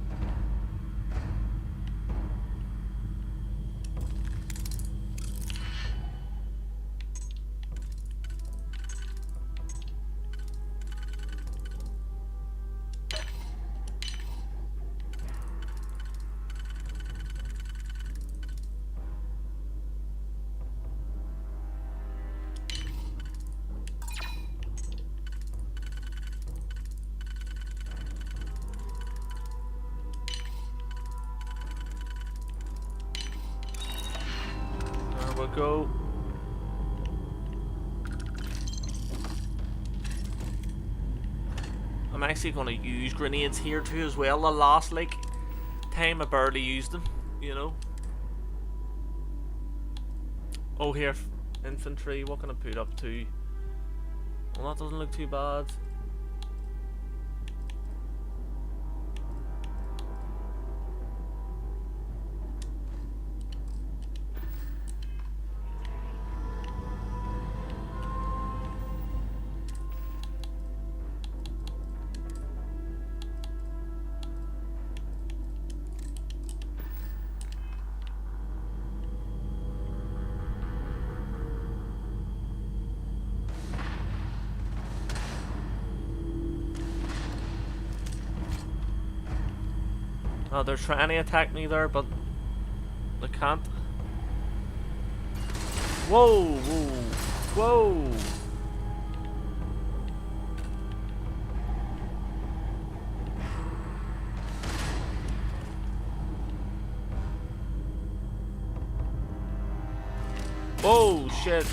Go. I'm actually going to use grenades here too as well. The last like time I barely used them, you know. Oh, here, infantry. What can I put up to? Well, that doesn't look too bad. Oh, they're trying to attack me there, but they can't. Whoa, whoa, whoa. Whoa, shit.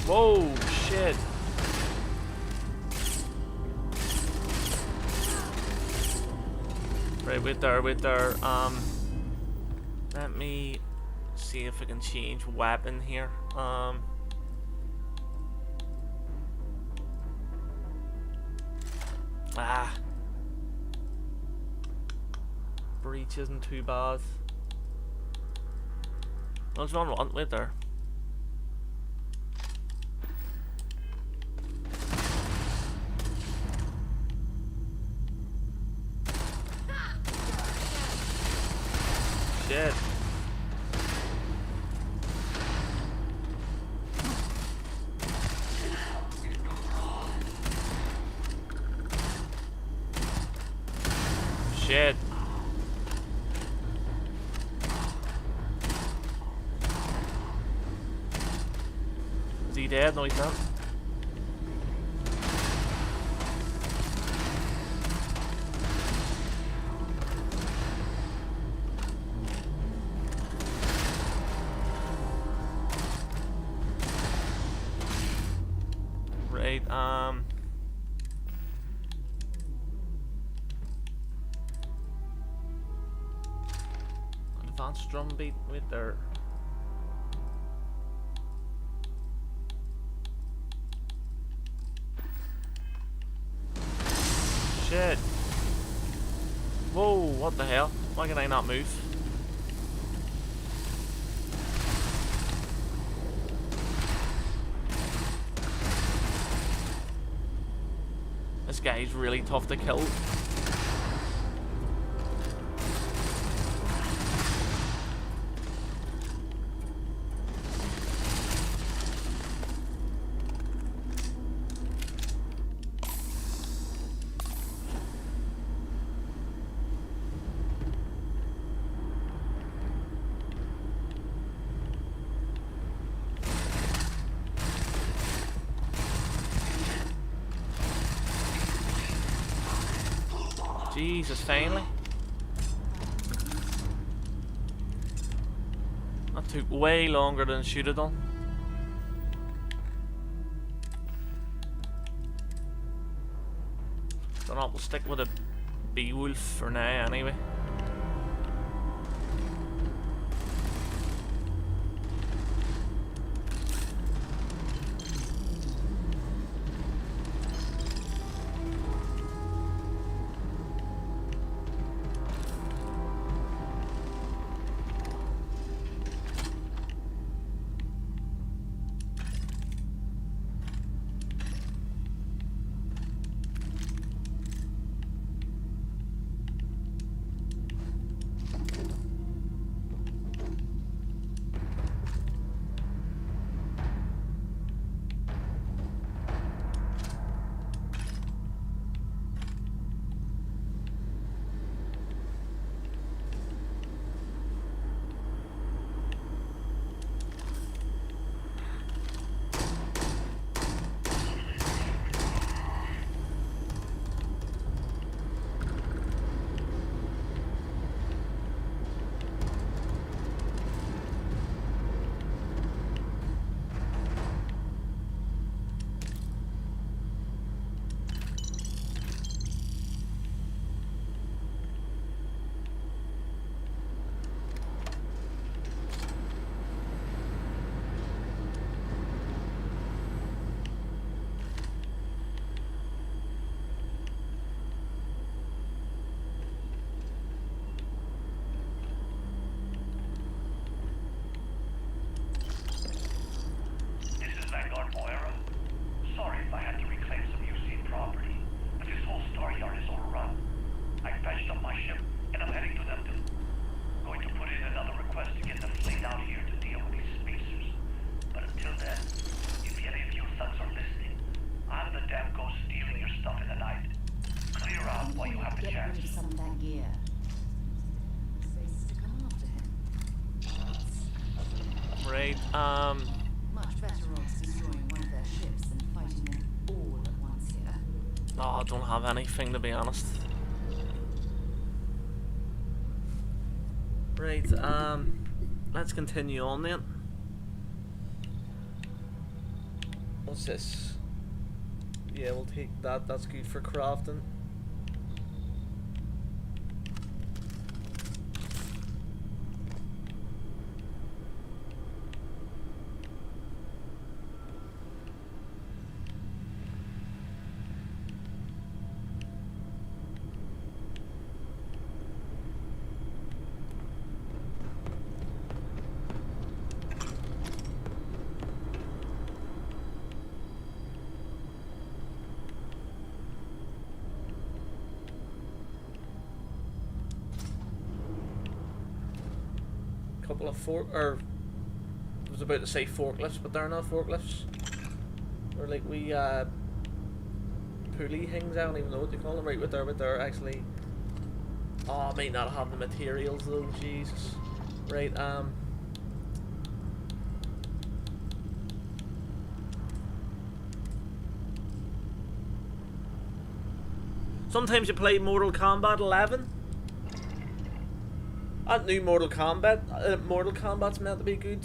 Whoa, shit. Right, wait there, wait there. Let me see if I can change weapon here. Breach isn't too bad. What's wrong? Wait there. Shit. Shit. Is he dead? No, he's not. Right, advanced drum beat with their shit. Whoa, what the hell? Why can I not move? This guy's really tough to kill. Jesus, finally. That took way longer than it should have done. Don't know, we'll stick with a Beowulf for now anyway. Right, Much better odds destroying one of their ships than fighting them all at once here. oh, I don't have anything, to be honest. Right, let's continue on then. What's this? Yeah, we'll take that, that's good for crafting. Couple of I was about to say forklifts, but they're not forklifts. They're like we pulley things, I don't even know what they call them. Right, but they're actually, oh, I might not have the materials though, Jesus. Right, sometimes you play Mortal Kombat 11. That new Mortal Kombat's meant to be good.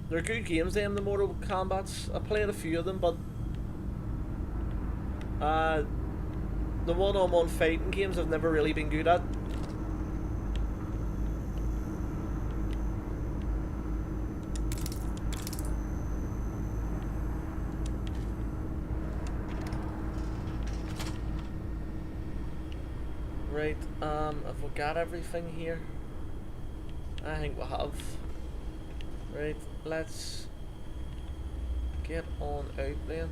They're good games, them, the Mortal Kombats. I played a few of them, but the one-on-one fighting games I've never really been good at. Right, have we got everything here? I think we have. Right, let's get on out then.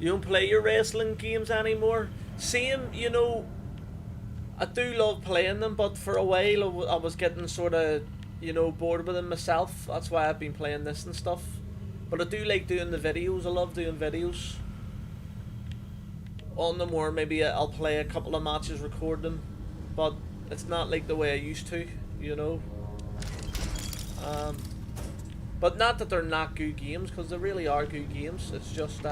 You don't play your wrestling games anymore? Same, you know, I do love playing them, but for a while I was getting sort of, you know, bored with them myself. That's why I've been playing this and stuff. But I do like doing the videos. I love doing videos on them, or maybe I'll play a couple of matches, record them. But it's not like the way I used to, you know. But not that they're not good games, because they really are good games. It's just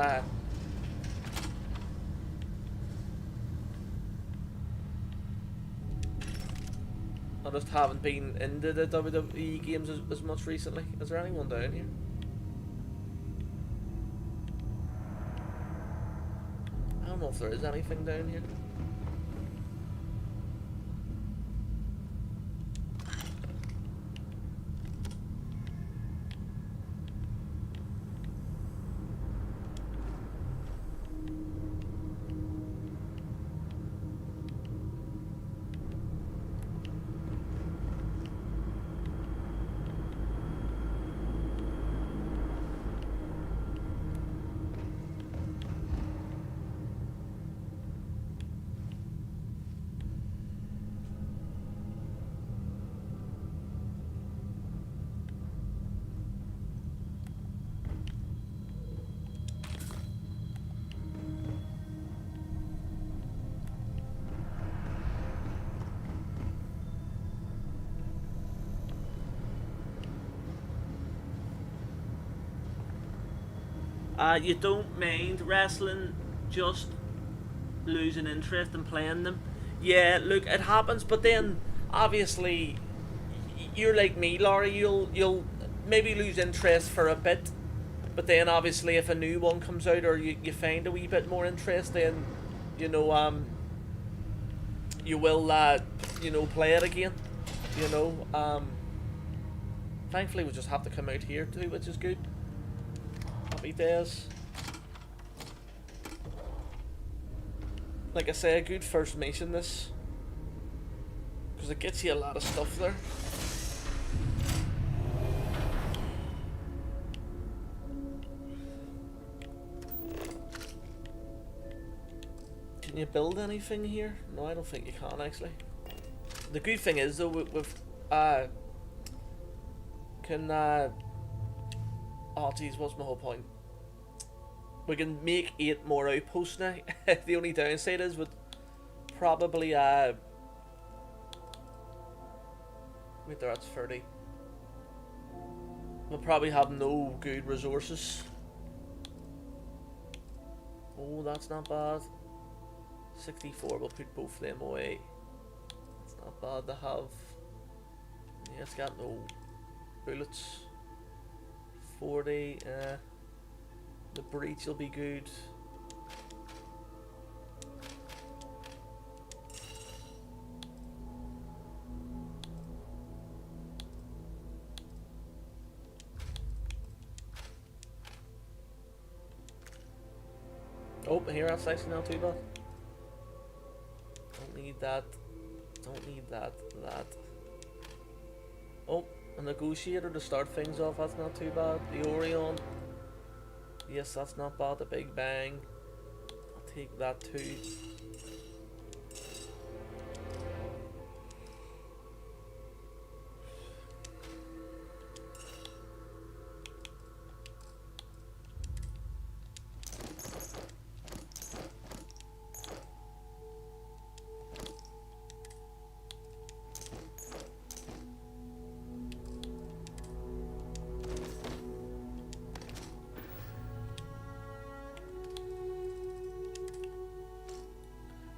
I just haven't been into the WWE games as much recently. Is there anyone down here? I don't know if there is anything down here. You don't mind wrestling, just losing interest in playing them. Yeah, look, it happens, but then obviously you're like me, Laurie. You'll maybe lose interest for a bit, but then obviously if a new one comes out or you find a wee bit more interest, then you know you will you know, play it again. You know, thankfully we just have to come out here too, which is good. Happy days. Like I say, a good first mission this, because it gets you a lot of stuff there. Can you build anything here? No, I don't think you can actually. The good thing is though, with oh geez, what's my whole point? We can make 8 more outposts now. The only downside is with probably wait there, that's 30. We'll probably have no good resources. Oh, that's not bad. 64, we'll put both of them away. It's not bad to have. Yeah, it's got no bullets. 40, the breach will be good. Oh, here that's actually not too bad. Don't need that. Don't need that. That. Oh, a negotiator to start things off. That's not too bad. The Orion. Yes, that's not bad. The Big Bang. I'll take that too.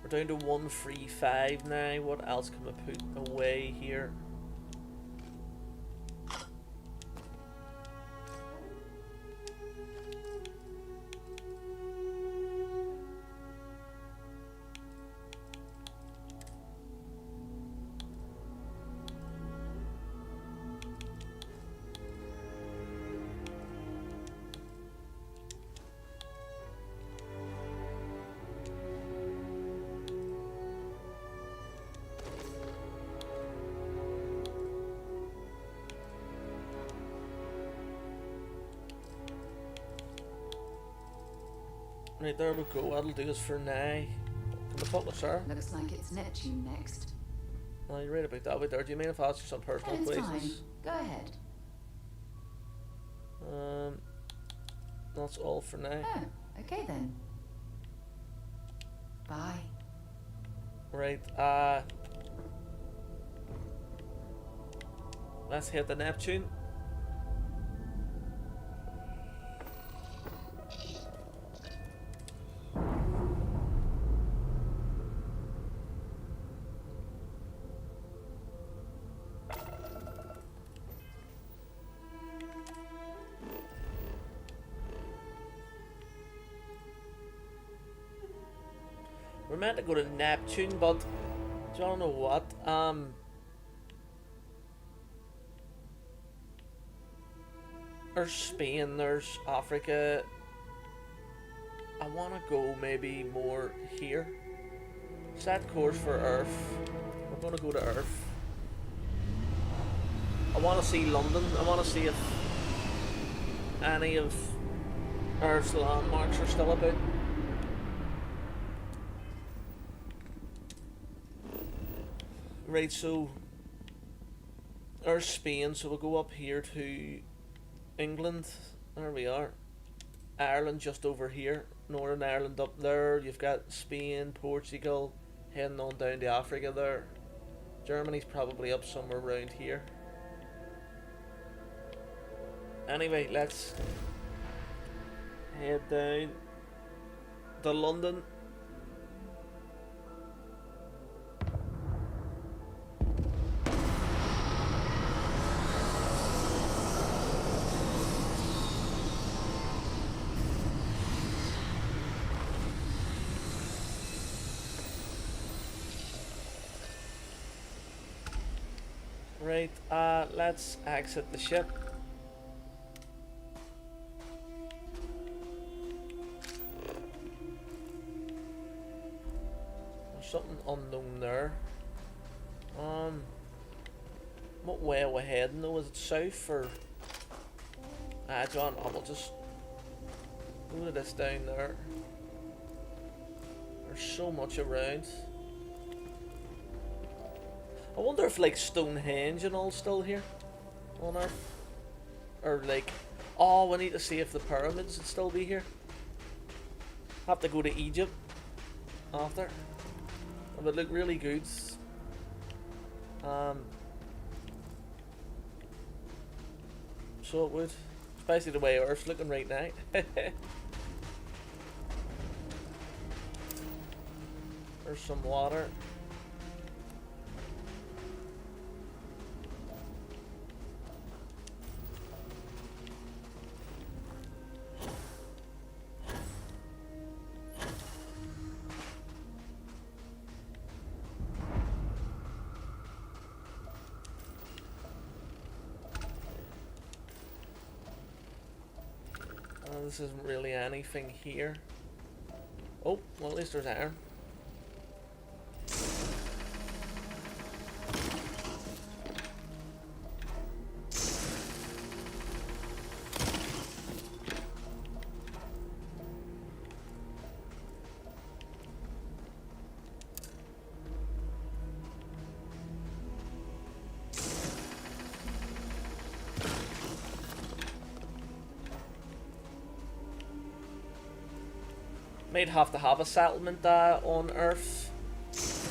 We're down to 135 now. What else can we put away here? Right, there we go. That'll do us for now. From the publisher. Looks like it's Neptune next. Oh, you're right about that. Wait there. Do you mean if I ask you some personal It's questions? fine. Go ahead. That's all for now. Oh, okay then. Bye. Right, let's hit the Neptune. We're meant to go to Neptune, but do you wanna know what? There's Spain, there's Africa. I wanna go maybe more here. Set course for Earth. We're gonna go to Earth. I wanna see London. I wanna see if any of Earth's landmarks are still about. Right, so there's Spain, so we'll go up here to England. There we are. Ireland just over here. Northern Ireland up there. You've got Spain, Portugal, heading on down to Africa there. Germany's probably up somewhere around here. Anyway, let's head down to London. Right, let's exit the ship. There's something unknown there. What way are we heading though? Is it south or? John, we'll just go to this down there. There's so much around. I wonder if like Stonehenge and all still here on Earth. Or like, oh, we need to see if the pyramids would still be here. Have to go to Egypt after. It would look really good. So it would. Especially the way Earth's looking right now. There's some water. This isn't really anything here. Oh, well, at least there's iron. Might have to have a settlement on Earth.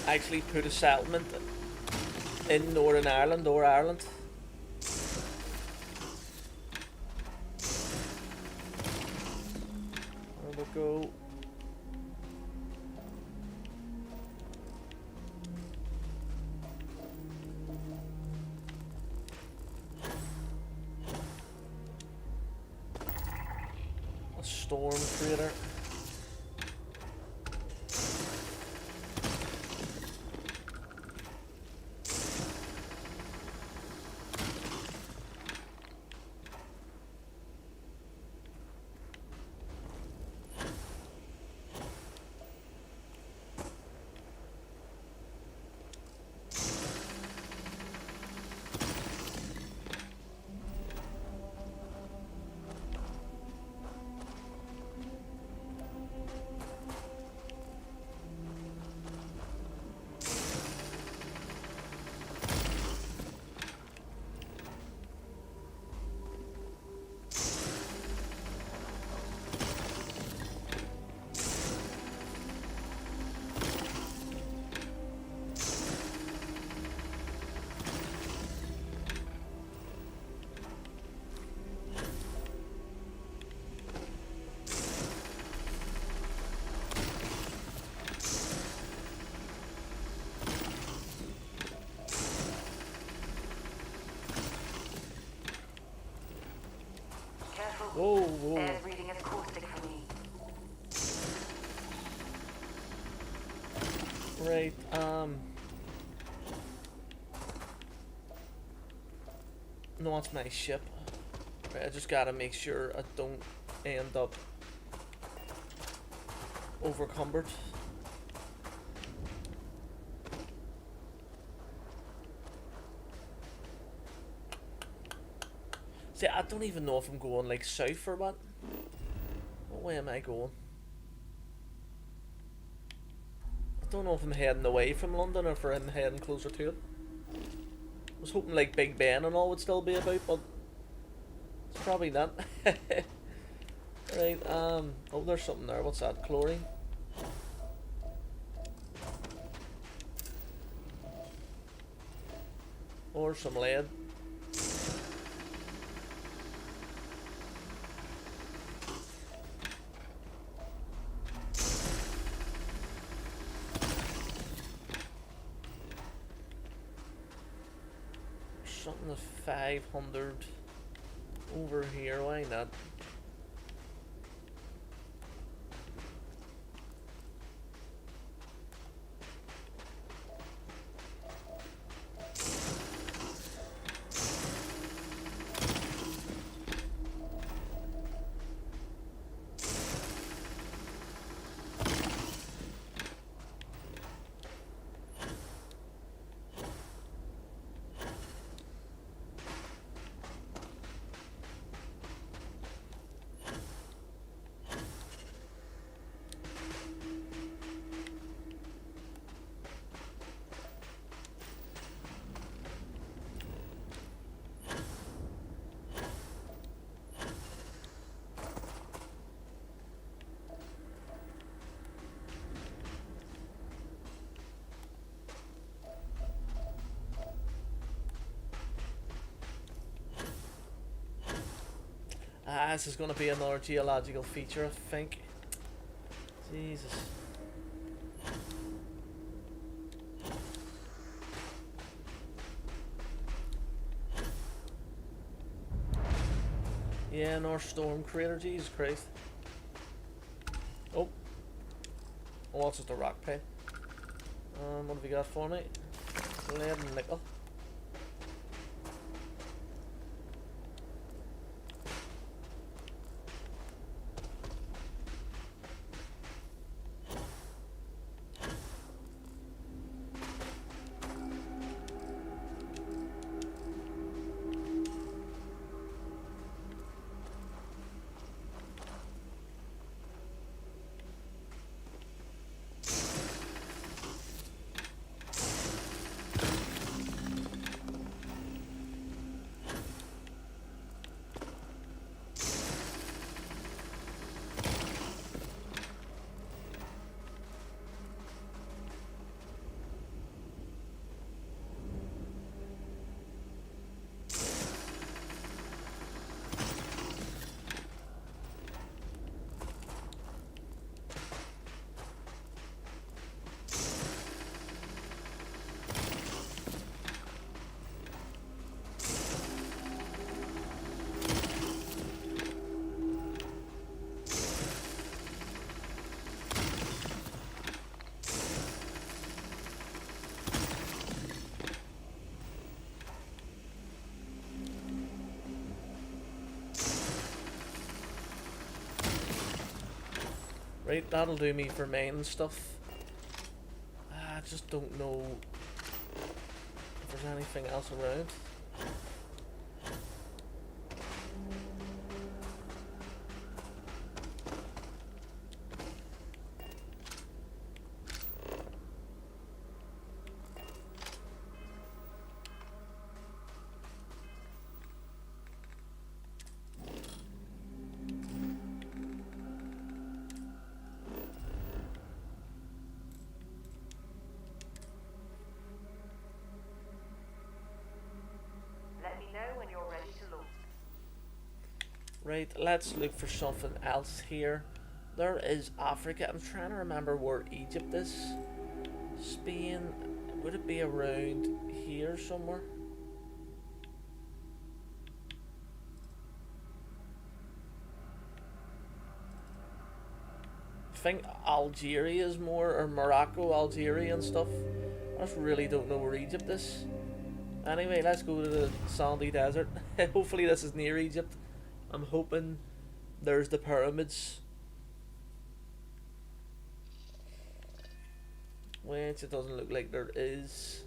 Actually put a settlement in Northern Ireland or Ireland. There we go. A storm crater. Whoa, whoa. Air's reading is caustic for me. Right, no, it's my ship. Right, I just gotta make sure I don't end up overcumbered. See, I don't even know if I'm going like south or what. What way am I going? I don't know if I'm heading away from London or if I'm heading closer to it. I was hoping like Big Ben and all would still be about, but it's probably not. Right, oh, there's something there. What's that? Chlorine? Or some lead. Something with 500 over here, why not? This is going to be another geological feature, I think. Jesus. Yeah, another storm crater, Jesus Christ. Oh. What's just a rock pile? What have you got for me? Lead and nickel. Right, that'll do me for main stuff. I just don't know if there's anything else around. Right, let's look for something else here. There is Africa. I'm trying to remember where Egypt is. Spain, would it be around here somewhere? I think Algeria is more, or Morocco, Algeria and stuff. I just really don't know where Egypt is. Anyway, let's go to the sandy desert. Hopefully this is near Egypt. I'm hoping there's the pyramids. Which it doesn't look like there is.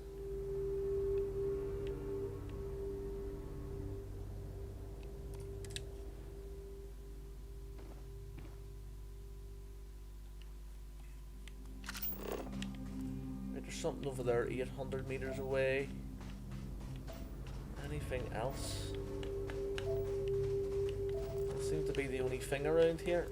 Right, there's something over there 800 meters away. Anything else? Seems to be the only thing around here.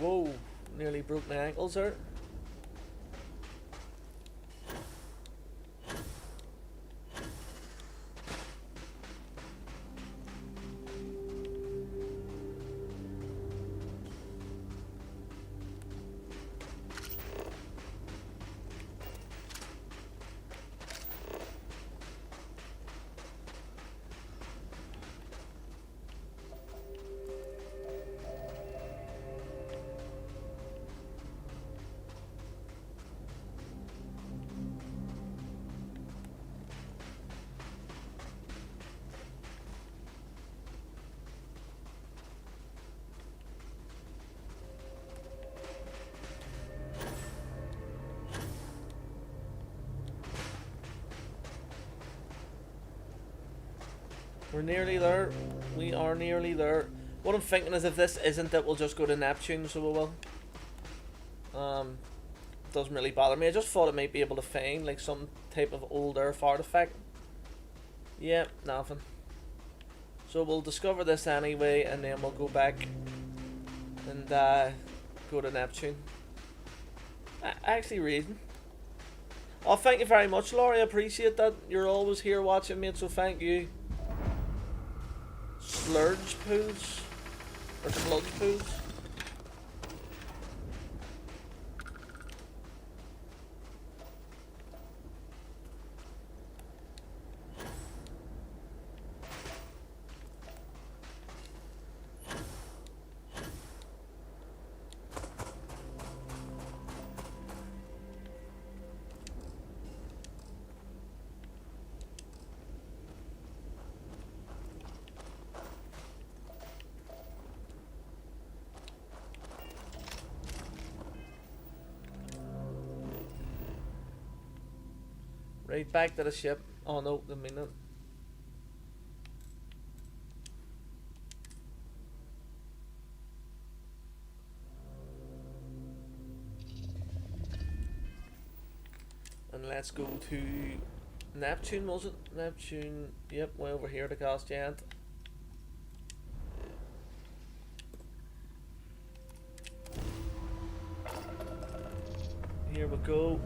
Whoa, nearly broke my ankles there. We're nearly there. We are nearly there. What I'm thinking is if this isn't it, we'll just go to Neptune, so we will. Doesn't really bother me. I just thought it might be able to find like some type of old Earth artifact. Yeah, nothing. So we'll discover this anyway, and then we'll go back and go to Neptune. Actually reading. Oh, thank you very much, Laurie. I appreciate that. You're always here watching, mate, so thank you. Sludge pools? Or sludge pools? Right back to the ship. Oh no, didn't mean that. And let's go to Neptune, was it? Neptune, yep, way over here, the gas giant. Here we go.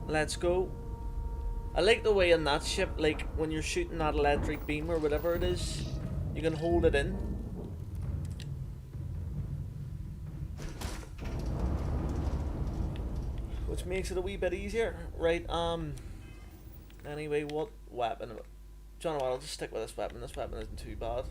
Let's go. I like the way in that ship, like when you're shooting that electric beam or whatever it is, you can hold it in. Which makes it a wee bit easier. Right, anyway, what weapon? Do you know what, I'll just stick with this weapon. This weapon isn't too bad.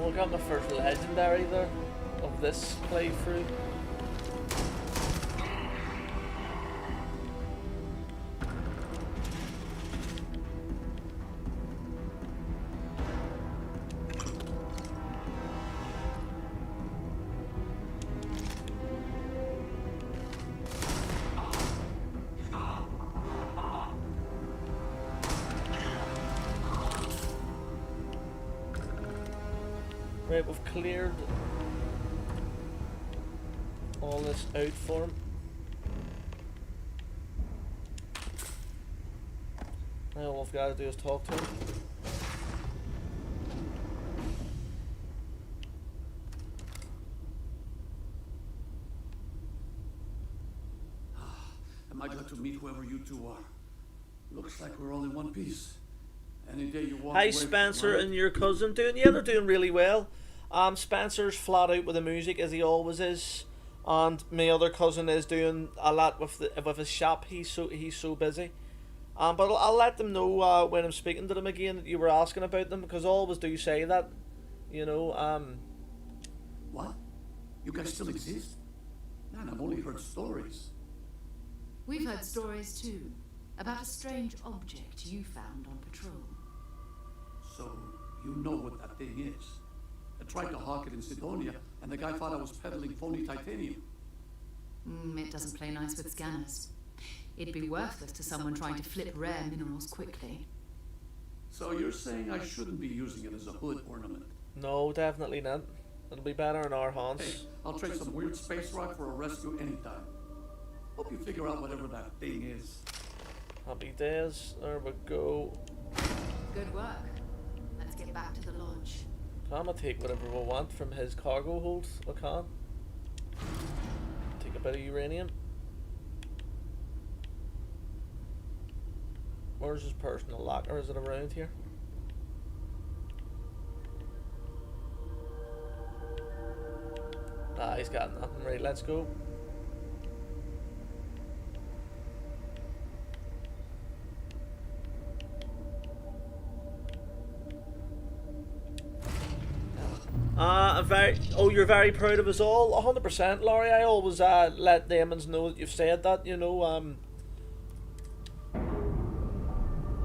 I got my first legendary there of this playthrough. Right, we've cleared all this out for him. Now all I've got to do is talk to him. Am I glad to meet whoever you two are? Looks like we're all in one piece. Any day you walk Hi away Spencer from and your cousin doing? Yeah, they're doing really well. Spencer's flat out with the music as he always is, and my other cousin is doing a lot with his shop. He's so busy. But I'll let them know when I'm speaking to them again that you were asking about them, because I always do say that, you know. What? You guys still exist? Man, I've only heard stories. We've heard stories too, about a strange object you found on patrol. So, you know what that thing is? I tried to hawk it in Sidonia, and the guy thought I was peddling phony titanium. It doesn't play nice with scanners. It'd be worthless to someone trying to flip rare minerals quickly. So you're saying I shouldn't be using it as a hood ornament? No, definitely not. It'll be better in our hands. Hey, I'll trade some weird space rock for a rescue anytime. Hope you figure out whatever that thing is. Happy days. There we go. Good work. Let's get back to the lodge. I'm gonna take whatever we want from his cargo hold. We can. Take a bit of uranium. Where's his personal locker? Is it around here? Ah, he's got nothing. Right, let's go. You're very proud of us all. 100%, Laurie. I always let Damons know that you've said that, you know.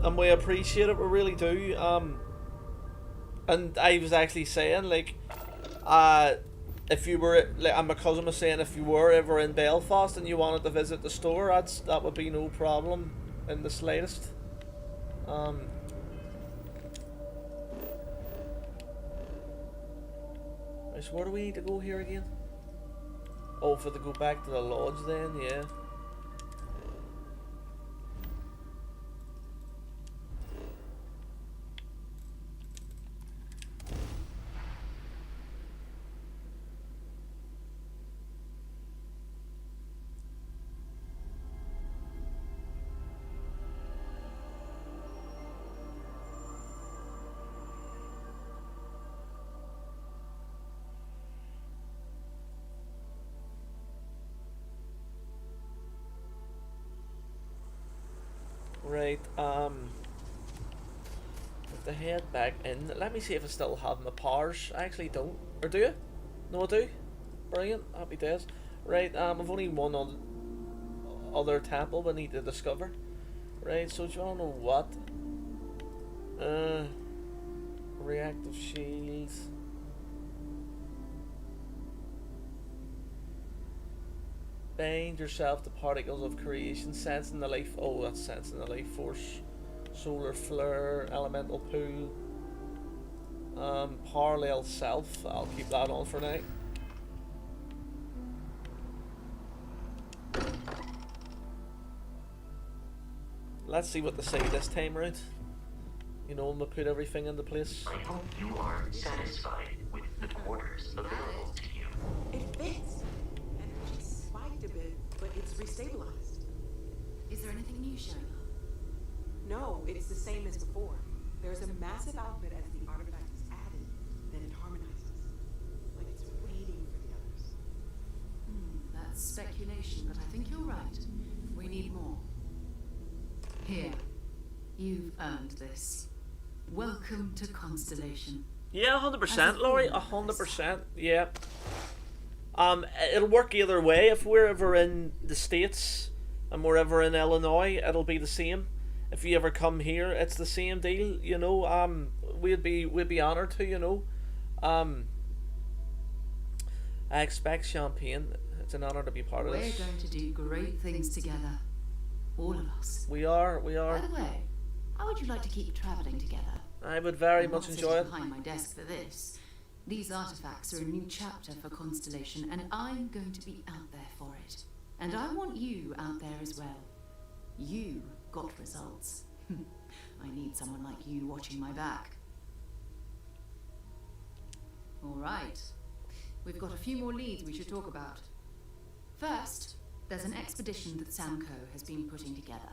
And we appreciate it, we really do. And I was actually saying, like, if you were, like, and my cousin was saying, if you were ever in Belfast and you wanted to visit the store, that would be no problem in the slightest. So where do we need to go here again? Oh, for to go back to the lodge then, yeah. Right, have to head back in. Let me see if I still have my powers. I actually don't. Or do you? No, I do. Brilliant. Happy days. Right, I've only one other temple we need to discover. Right, so do you wanna know what? Reactive shields. Bind yourself to particles of creation, sensing the life. Oh, that's sensing the life force. Solar flare, elemental pool. Parallel self. I'll keep that on for now. Let's see what they say this time round. You know, I'm gonna put everything into place. I hope you are satisfied with the quarters available to you. It fits. Energy spiked a bit, but it's restabilized. Is there anything new showing up? No, it's the same as before. There's a massive output as the artifact is added, then it harmonizes. Like it's waiting for the others. That's speculation, but I think you're right. We need more. Here. You've earned this. Welcome to Constellation. Yeah, 100%, Laurie. 100%. Yeah. It'll work either way. If we're ever in the States and we're ever in Illinois, it'll be the same. If you ever come here, it's the same deal. You know, we'd be honored to. You know, I expect champagne. It's an honor to be part of this. We're going to do great things together. All of us. We are. By the way, how would you like to keep traveling together? I would very much enjoy it. Behind my desk for this. These artifacts are a new chapter for Constellation, and I'm going to be out there for it. And I want you out there as well. You got results. I need someone like you watching my back. All right. We've got a few more leads we should talk about. First, there's an expedition that Samco has been putting together.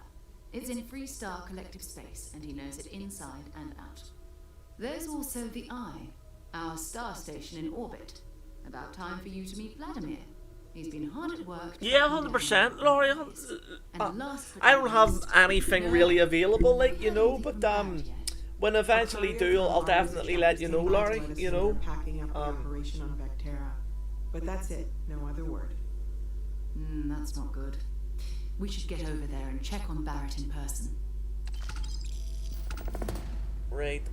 It's in Freestar Collective Space, and he knows it inside and out. There's also the Eye, our star station in orbit. About time for you to meet Vladimir. He's been hard at work. Yeah, 100%, Laurie. I don't have anything really available, like, you know, but when I eventually do, I'll definitely let you know, Laurie. You know. Packing up the operation on Vectera, but that's it. No other word. That's not good. We should get over there and check on Barrett in person. Right.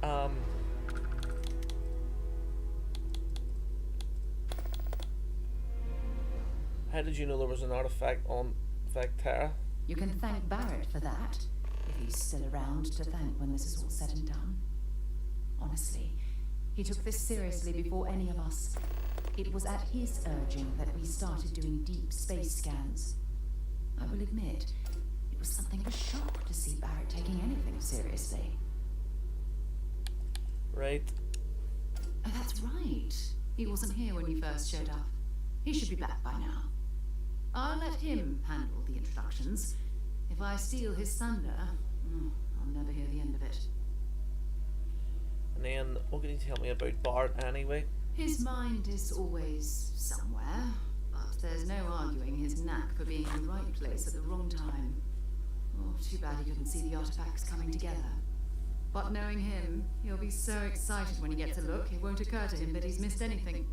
How did you know there was an artifact on Vectera? You can thank Barrett for that, if he's still around to thank when this is all said and done. Honestly, he took this seriously before any of us. It was at his urging that we started doing deep space scans. I will admit, it was something of a shock to see Barrett taking anything seriously. Right. Oh, that's right. He wasn't here when you first showed up. He should be back by now. I'll let him handle the introductions. If I steal his thunder, I'll never hear the end of it. And then, what can you tell me about Bart anyway? His mind is always somewhere, but there's no arguing his knack for being in the right place at the wrong time. Oh, too bad he couldn't see the artifacts coming together. But knowing him, he'll be so excited when he gets a look, it won't occur to him that he's missed anything.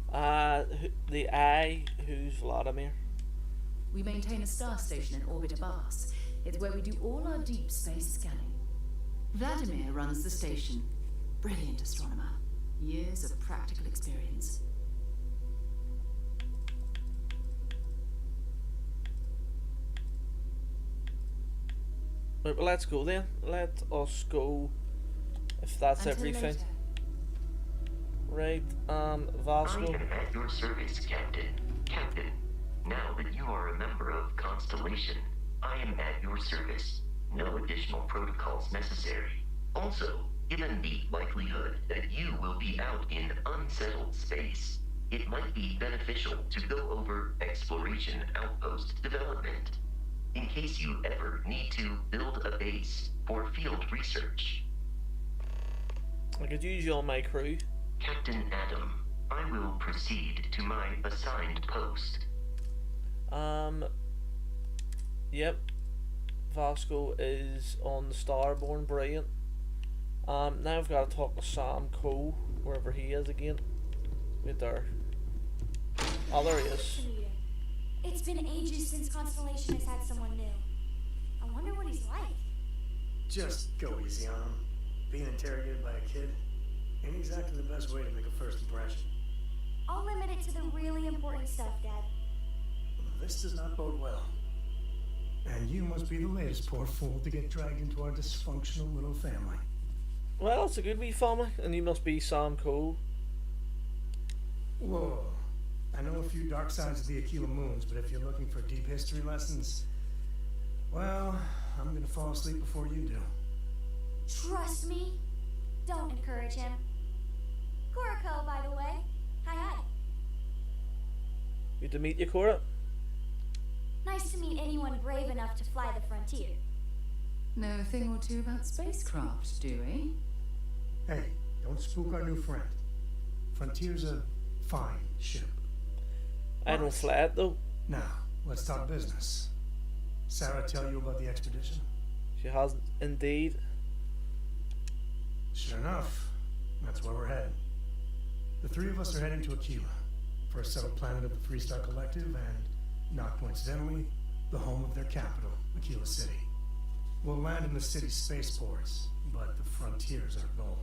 The Eye, who's Vladimir? We maintain a star station in orbit above us. It's where we do all our deep space scanning. Vladimir runs the station. Brilliant astronomer. Years of practical experience. Right, well, let's go then. Let us go, if that's Until everything. later. Right, Vasco. I am at your service, Captain. Captain, now that you are a member of Constellation, I am at your service. No additional protocols necessary. Also, given the likelihood that you will be out in unsettled space, it might be beneficial to go over exploration outpost development, in case you ever need to build a base for field research. I could use you on my crew. Captain Adam, I will proceed to my assigned post. Yep. Vasco is on the Starborn, brilliant. Now I've got to talk to Sam Cole, wherever he is again. Right there. Oh, there he is. It's been ages since Constellation has had someone new. I wonder what he's like. Just go easy on him. Being interrogated by a kid ain't exactly the best way to make a first impression. I'll limit it to the really important stuff, Dad. This does not bode well. And you must be the latest poor fool to get dragged into our dysfunctional little family. Well, it's a good wee family, and you must be Sam Cole. Whoa. I know a few dark sides of the Aquila Moons, but if you're looking for deep history lessons, well, I'm gonna fall asleep before you do. Trust me. Don't encourage him. Koriko, by the way. Hi. Good to meet you, Cora. Nice to meet anyone brave enough to fly the frontier. Know a thing or two about spacecraft, do we? Hey, don't spook our new friend. Frontier's a fine ship. I don't fly it, though. Now, let's talk business. Sarah tell you about the expedition? She hasn't, indeed. Sure enough, that's where we're headed. The three of us are heading to Aquila, for a settled planet of the Freestar Collective, and, not coincidentally, the home of their capital, Aquila City. We'll land in the city's spaceports, but the frontier's our goal.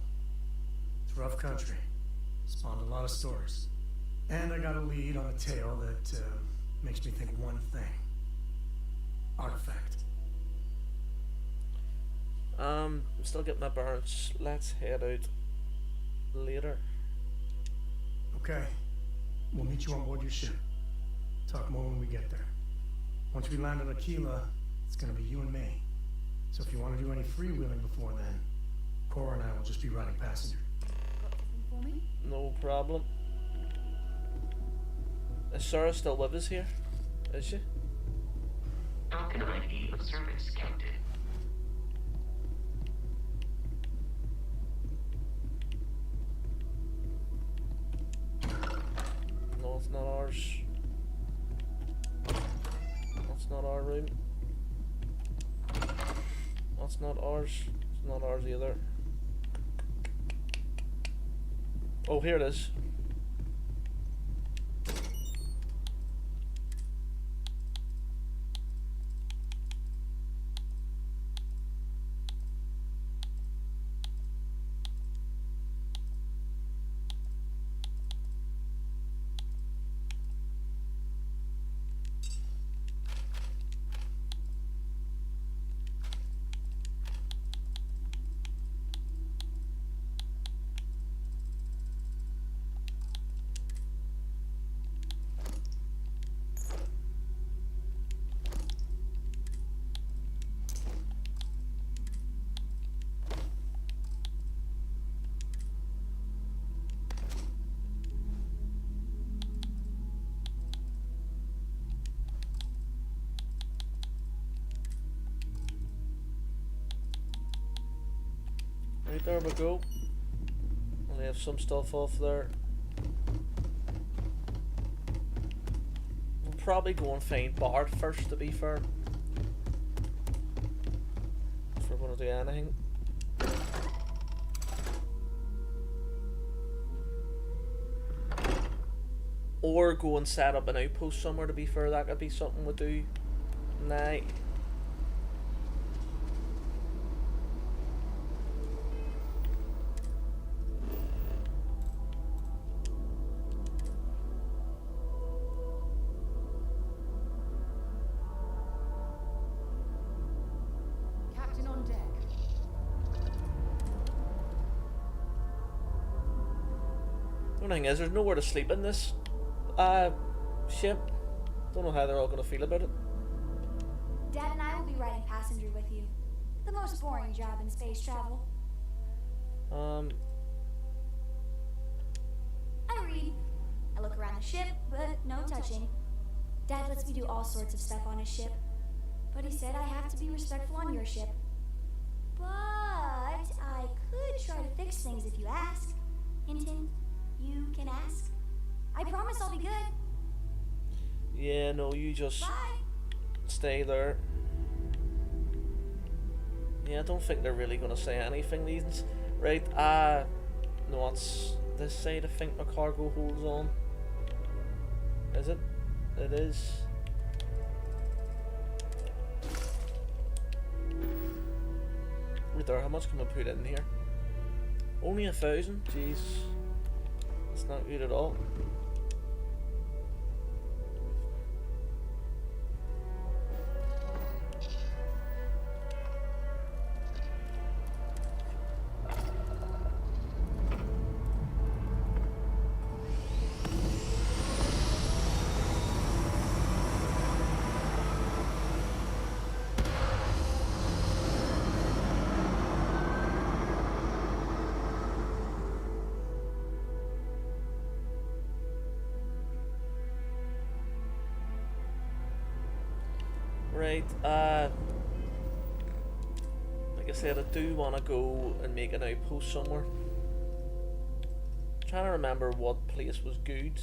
It's rough country. Spawned a lot of stories. And I got a lead on a tale that makes me think one thing. Artifact. Still getting my bearings. Let's head out later. Okay. We'll meet you on board your ship. Talk more when we get there. Once we land on Aquila, it's gonna be you and me. So if you want to do any freewheeling before then, Cora and I will just be riding passenger. For me? No problem. Is Sarah still with us here? Is she? Token ID of service, Captain. No, it's not ours. That's not our room. That's not ours. It's not ours either. Oh, here it is. Right, there we go. Only have some stuff off there. We'll probably go and find Bart first, to be fair. If we're going to do anything. Or go and set up an outpost somewhere, to be fair. That could be something we'll do now. Captain on deck. The thing is, there's nowhere to sleep in this ship. Don't know how they're all gonna feel about it. Dad and I will be riding passenger with you. The most boring job in space travel. I read. I look around the ship, but no touching. Dad lets me do all sorts of stuff on his ship. But he said I have to be respectful on your ship. But I could try to fix things if you ask. Hint, hint. You can ask. I promise I'll be good. Yeah, no, you just Bye. stay there. Yeah, I don't think they're really gonna say anything these. Right, no, what's this side? I think my cargo holds on. Is it? It is. Right there, how much can I put in here? Only 1,000? Jeez. That's not good at all. Right, like I said, I do want to go and make an outpost somewhere. I'm trying to remember what place was good.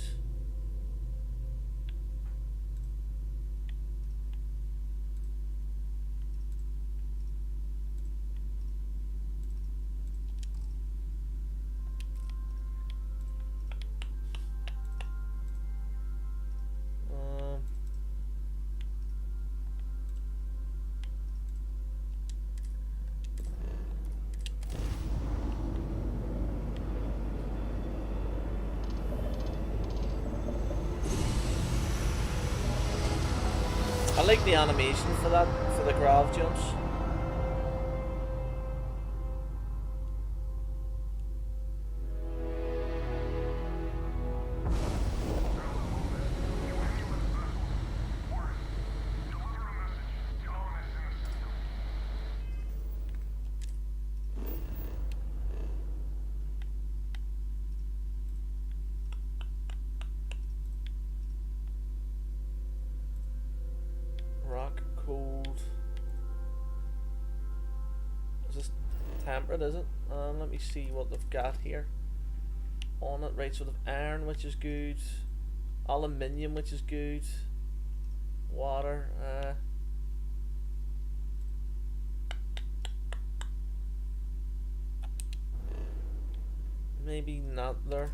I like the animation for that, for the grav jumps. Is this temperate, is it? Let me see what they've got here on it. Right, so they've iron, which is good. Aluminium, which is good. Water, maybe not there.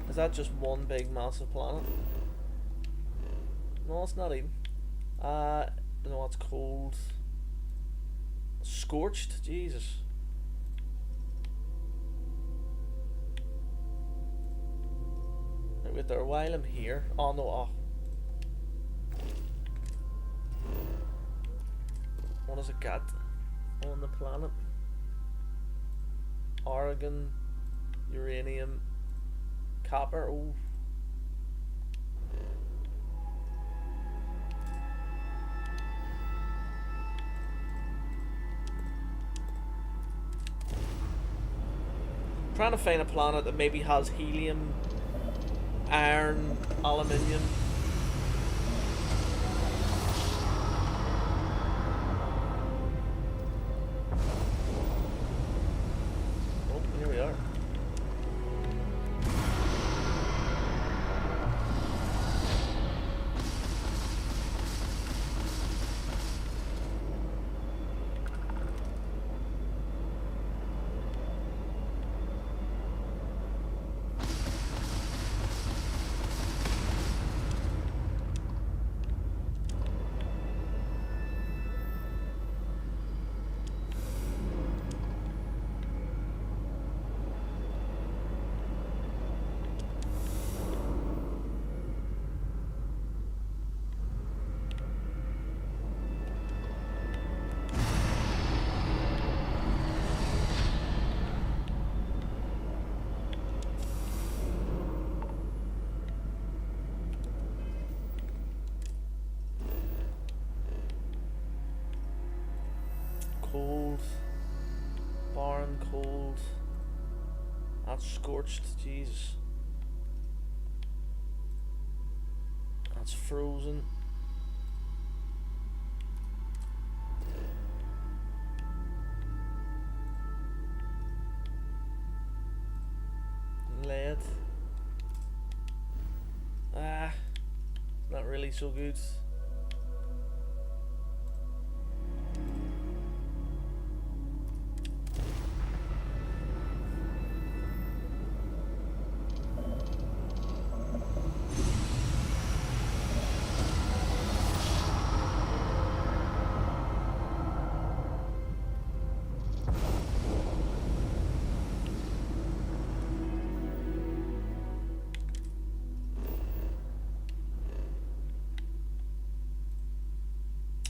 Is that just one big massive planet? No, it's not even. No, it's cold. Scorched? Jesus. Right, wait there, while I'm here. Oh no, What does it got on the planet? Argon, uranium, copper. Oh, trying to find a planet that maybe has helium, iron, aluminium. Oh, here we are. Cold, barren cold. That's scorched, Jesus. That's frozen. Lead. Not really so good.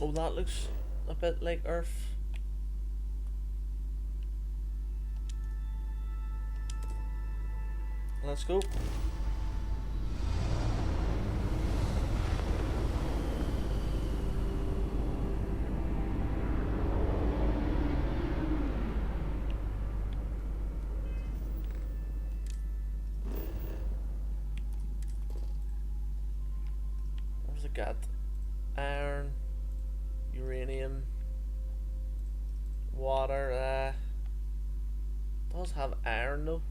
Oh, that looks a bit like Earth. Let's go. Where's it got? Iron. Uranium, water, does have iron though.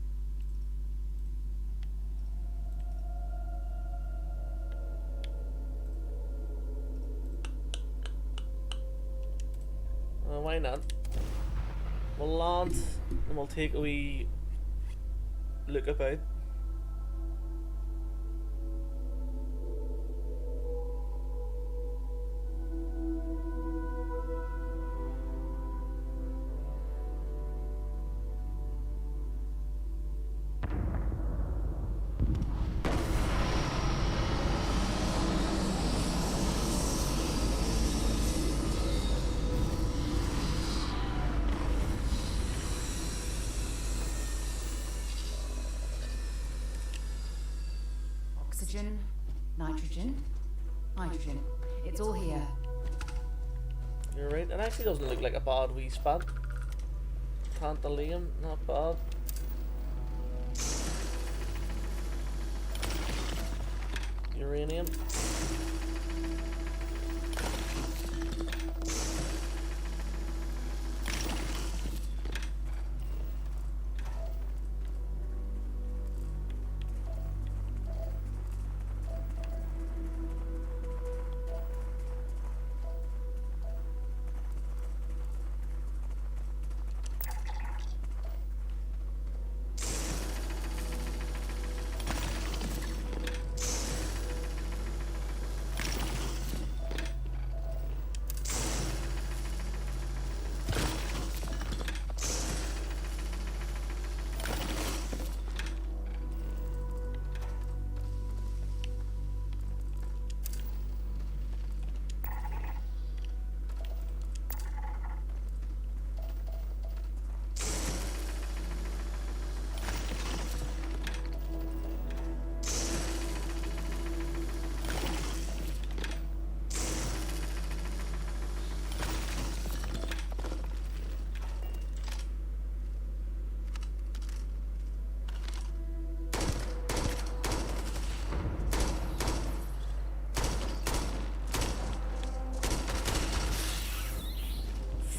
Why not? We'll land and we'll take a wee look about. Oxygen, nitrogen, hydrogen. It's all here. You're right. It actually doesn't look like a bad wee spot. Tantalum, not bad. Uranium.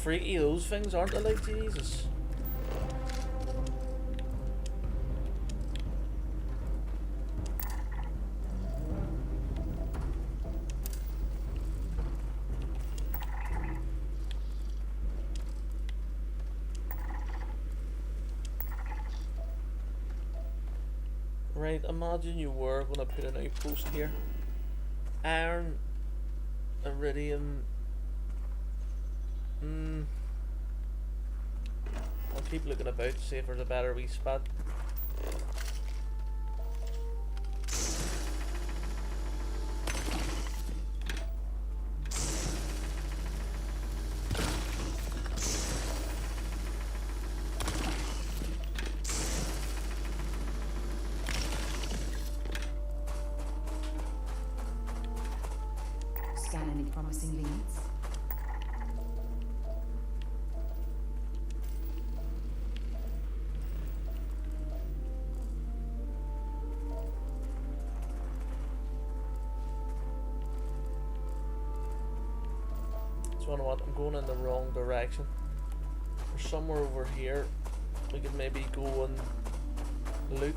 Freaky those things, aren't they? Like, Jesus. Right, imagine you were gonna put an outpost here. Iron, iridium. I'll keep looking about to see if there's a better wee spot. Scan any promising leads. You know what, I'm going in the wrong direction. There's somewhere over here we could maybe go and loot.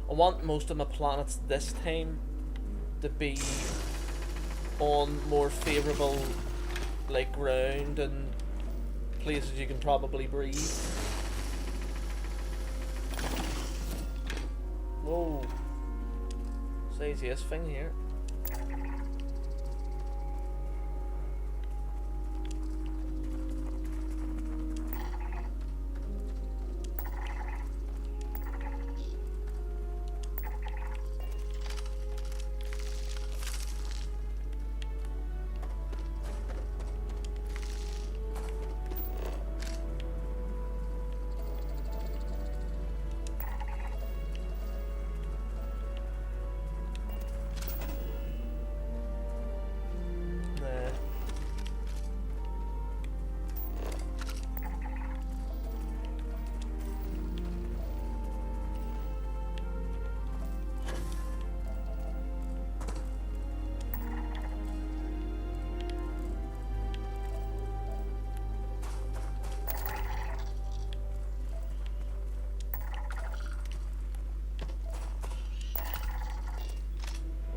I want most of my planets this time to be on more favourable like ground and places you can probably breathe. Whoa. Says yes thing here.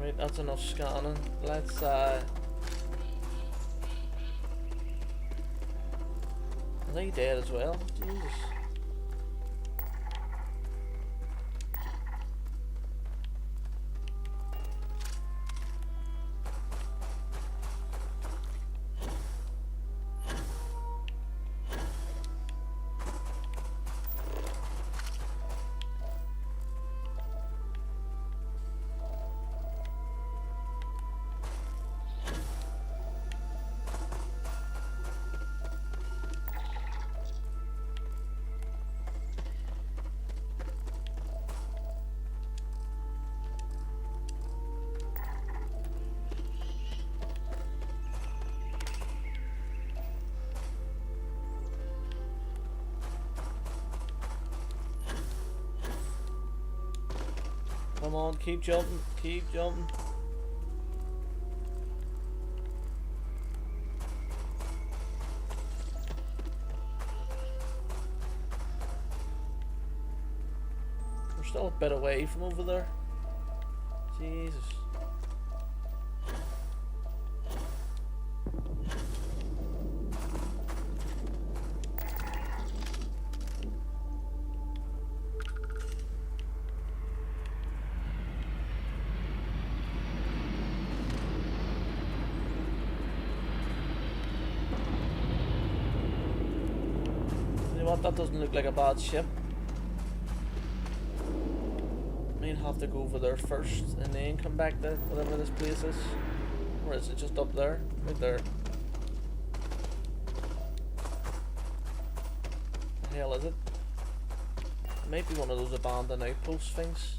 Right, that's enough scanning. Let's are they dead as well? Jesus. Come on, keep jumping, keep jumping. We're still a bit away from over there. Jesus. You know what, that doesn't look like a bad ship. May have to go over there first and then come back to whatever this place is. Or is it just up there? Right there. The hell is it? It might be one of those abandoned outpost things.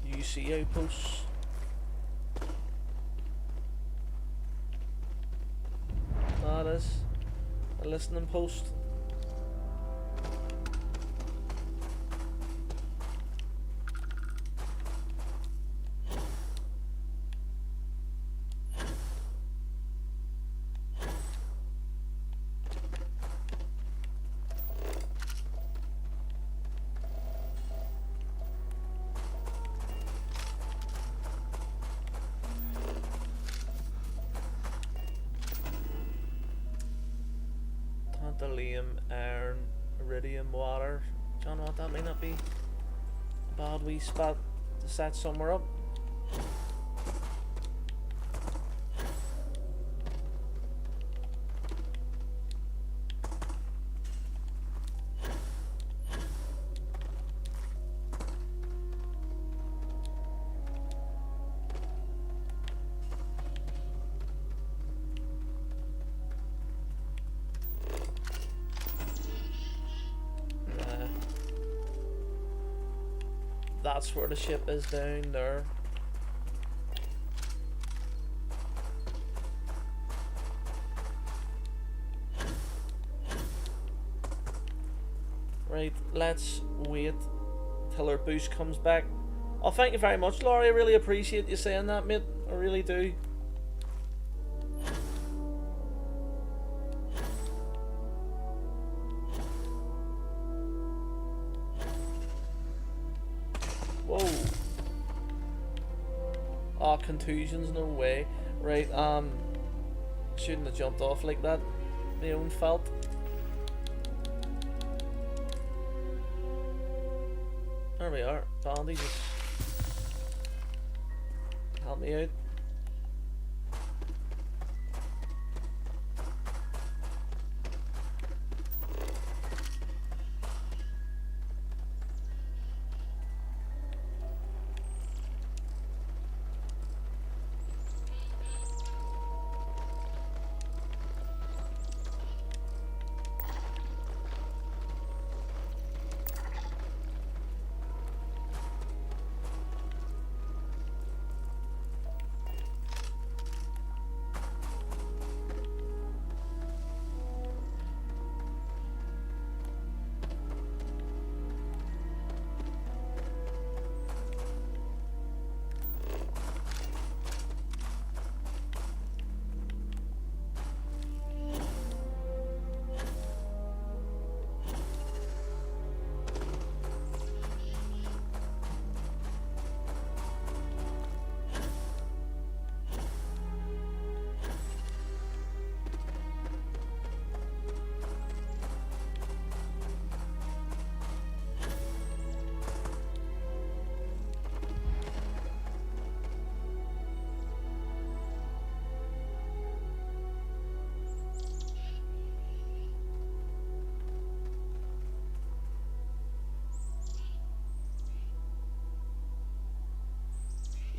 UC outposts. That is a listening post. Tantalum, iron, iridium, water. John, what that may not be a bad wee spot to set somewhere up. That's where the ship is, down there. Right, let's wait till our boost comes back. Oh, thank you very much, Laurie. I really appreciate you saying that, mate. I really do. Whoa. Oh, contusions, no way. Right, shouldn't have jumped off like that. My own fault. There we are. Bandages. Help me out.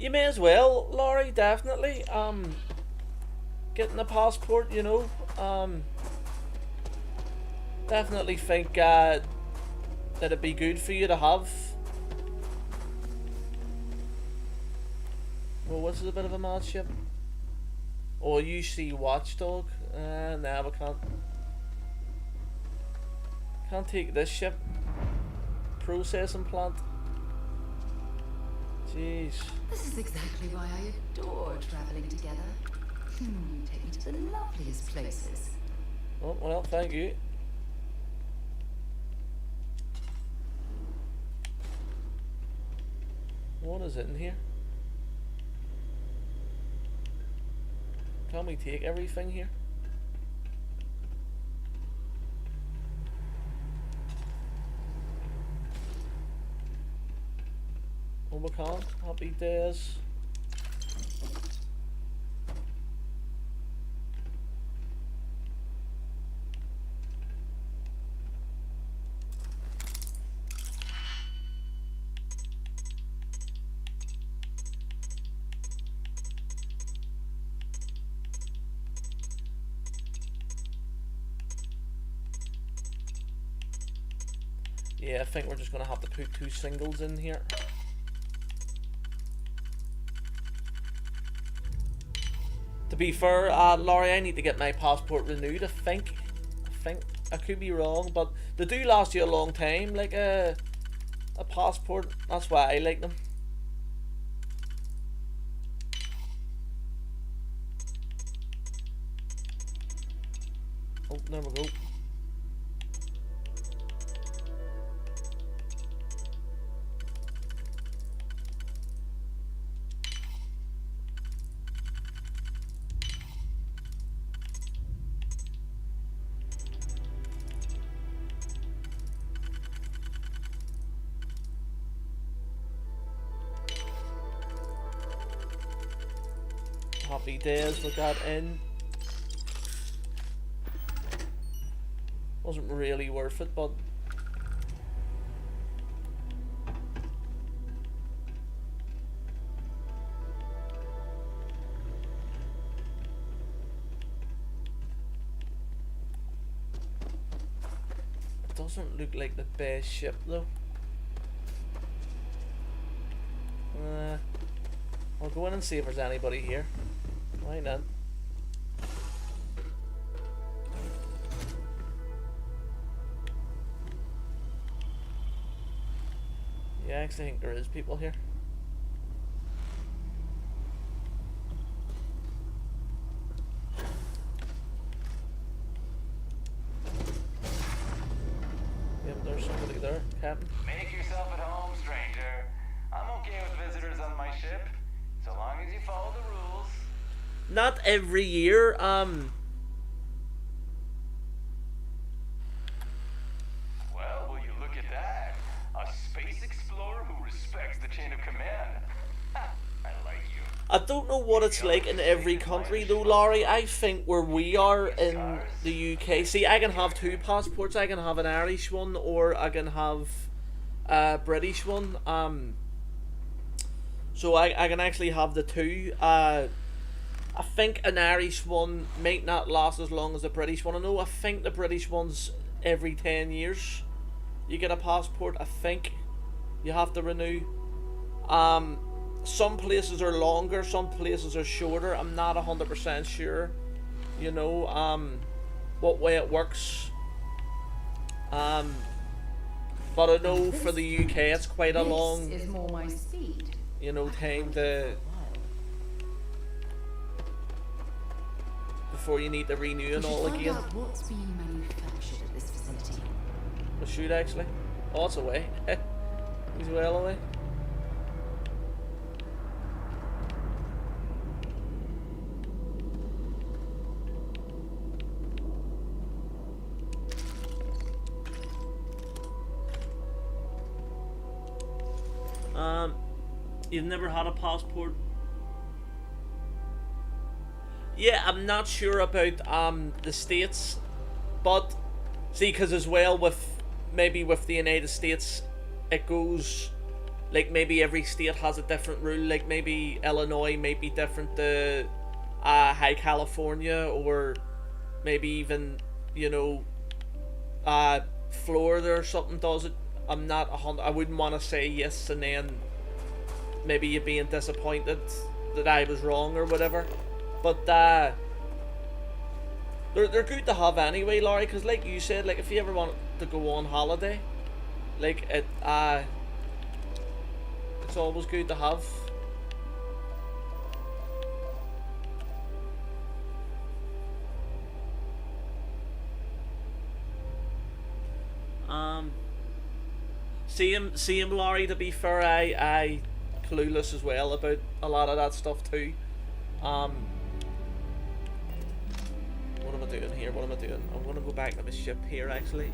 You may as well, Laurie, definitely. Getting a passport, you know. Definitely think that it'd be good for you to have. Well, this is a bit of a mad ship. Oh, you see Watchdog? Nah, we can't. Can't take this ship. Processing plant. Jeez. This is exactly why I adore traveling together. You take me to the loveliest places. Oh, well, thank you. What is it in here? Can we take everything here? Oh, we can't. Happy days. Yeah, I think we're just gonna have to put 2 singles in here. To be fair, Laurie, I need to get my passport renewed. I think I could be wrong, but they do last you a long time, like a passport. That's why I like them. Oh, there we go. Happy days we got in. Wasn't really worth it, but it doesn't look like the best ship though. I'll go in and see if there's anybody here. Why not? Yeah, I actually think there is people here. Yep, there's somebody there, Captain. Make yourself at home, stranger. I'm okay with visitors on my ship, so long as you follow the rules. Not every year, Well, will you look at that? A space explorer who respects the chain of command. Ha, I like you. I don't know what it's like in every country though, Laurie. I think where we are in the UK, see, I can have 2 passports. I can have an Irish one or I can have a British one. So I can actually have the 2. I think an Irish one might not last as long as the British one. I think the British one's every 10 years. You get a passport, I think. You have to renew. Some places are longer, some places are shorter. I'm not 100% sure, you know, what way it works. But I know for the UK it's quite a long, This is more my speed. you know, time to before you need to renew and all Find again. out what's being manufactured at this facility. We should actually. Oh, it's away. He's well away. You've never had a passport? Yeah, I'm not sure about the States, but see, because as well with maybe with the United States, it goes like maybe every state has a different rule. Like maybe Illinois may be different to High California, or maybe even, you know, Florida or something does it. I'm not 100. I wouldn't want to say yes and then maybe you being disappointed that I was wrong or whatever. But they're good to have anyway, Laurie, because like you said, like if you ever want to go on holiday, like it's It's always good to have. Same Laurie, to be fair, I clueless as well about a lot of that stuff too. What am I doing here? What am I doing? I'm gonna go back to my ship here actually.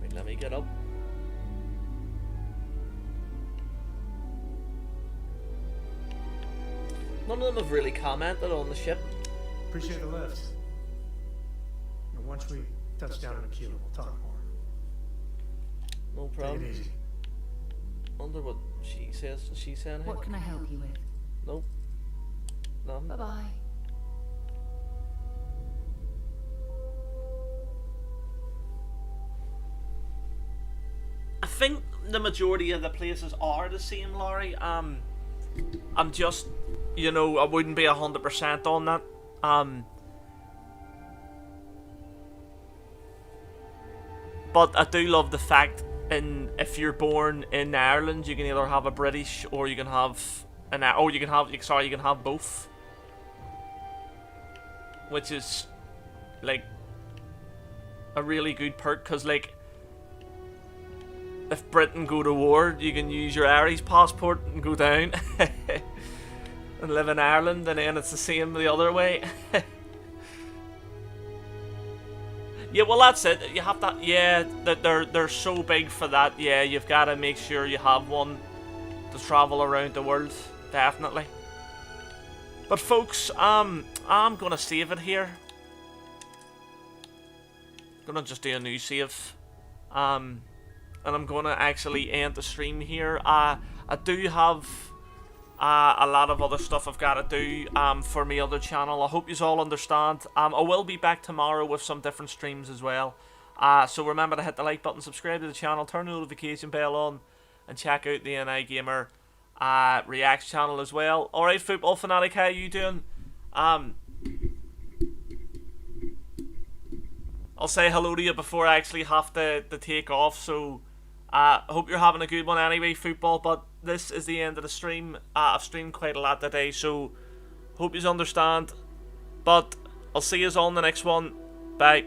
Wait, let me get up. None of them have really commented on the ship. Appreciate the lift. And once we touch down in Aquila, we'll talk more. No problem. Take it easy. Wonder what she says. Does she say anything? What can I help you with? Nope. None. Bye-bye. I think the majority of the places are the same, Laurie. I'm just, you know, I wouldn't be 100% on that. But I do love the fact if you're born in Ireland, you can either have a British or you can have you can have both, which is like a really good perk, because like if Britain go to war, you can use your Irish passport and go down and live in Ireland, and then it's the same the other way. Yeah, well that's it. You have to, yeah, they're so big for that. Yeah, you've got to make sure you have one to travel around the world, definitely. But folks, I'm gonna save it here. Gonna just do a new save. And I'm gonna actually end the stream here. I do have a lot of other stuff I've got to do for my other channel. I hope you all understand. I will be back tomorrow with some different streams as well. So remember to hit the like button, subscribe to the channel, turn the notification bell on, and check out the N.I. Gamer Reacts channel as well. Alright, football fanatic, how you doing? I'll say hello to you before I actually have to take off, so I hope you're having a good one anyway, football. But this is the end of the stream. I've streamed quite a lot today, so hope you understand. But I'll see you all in the next one. Bye.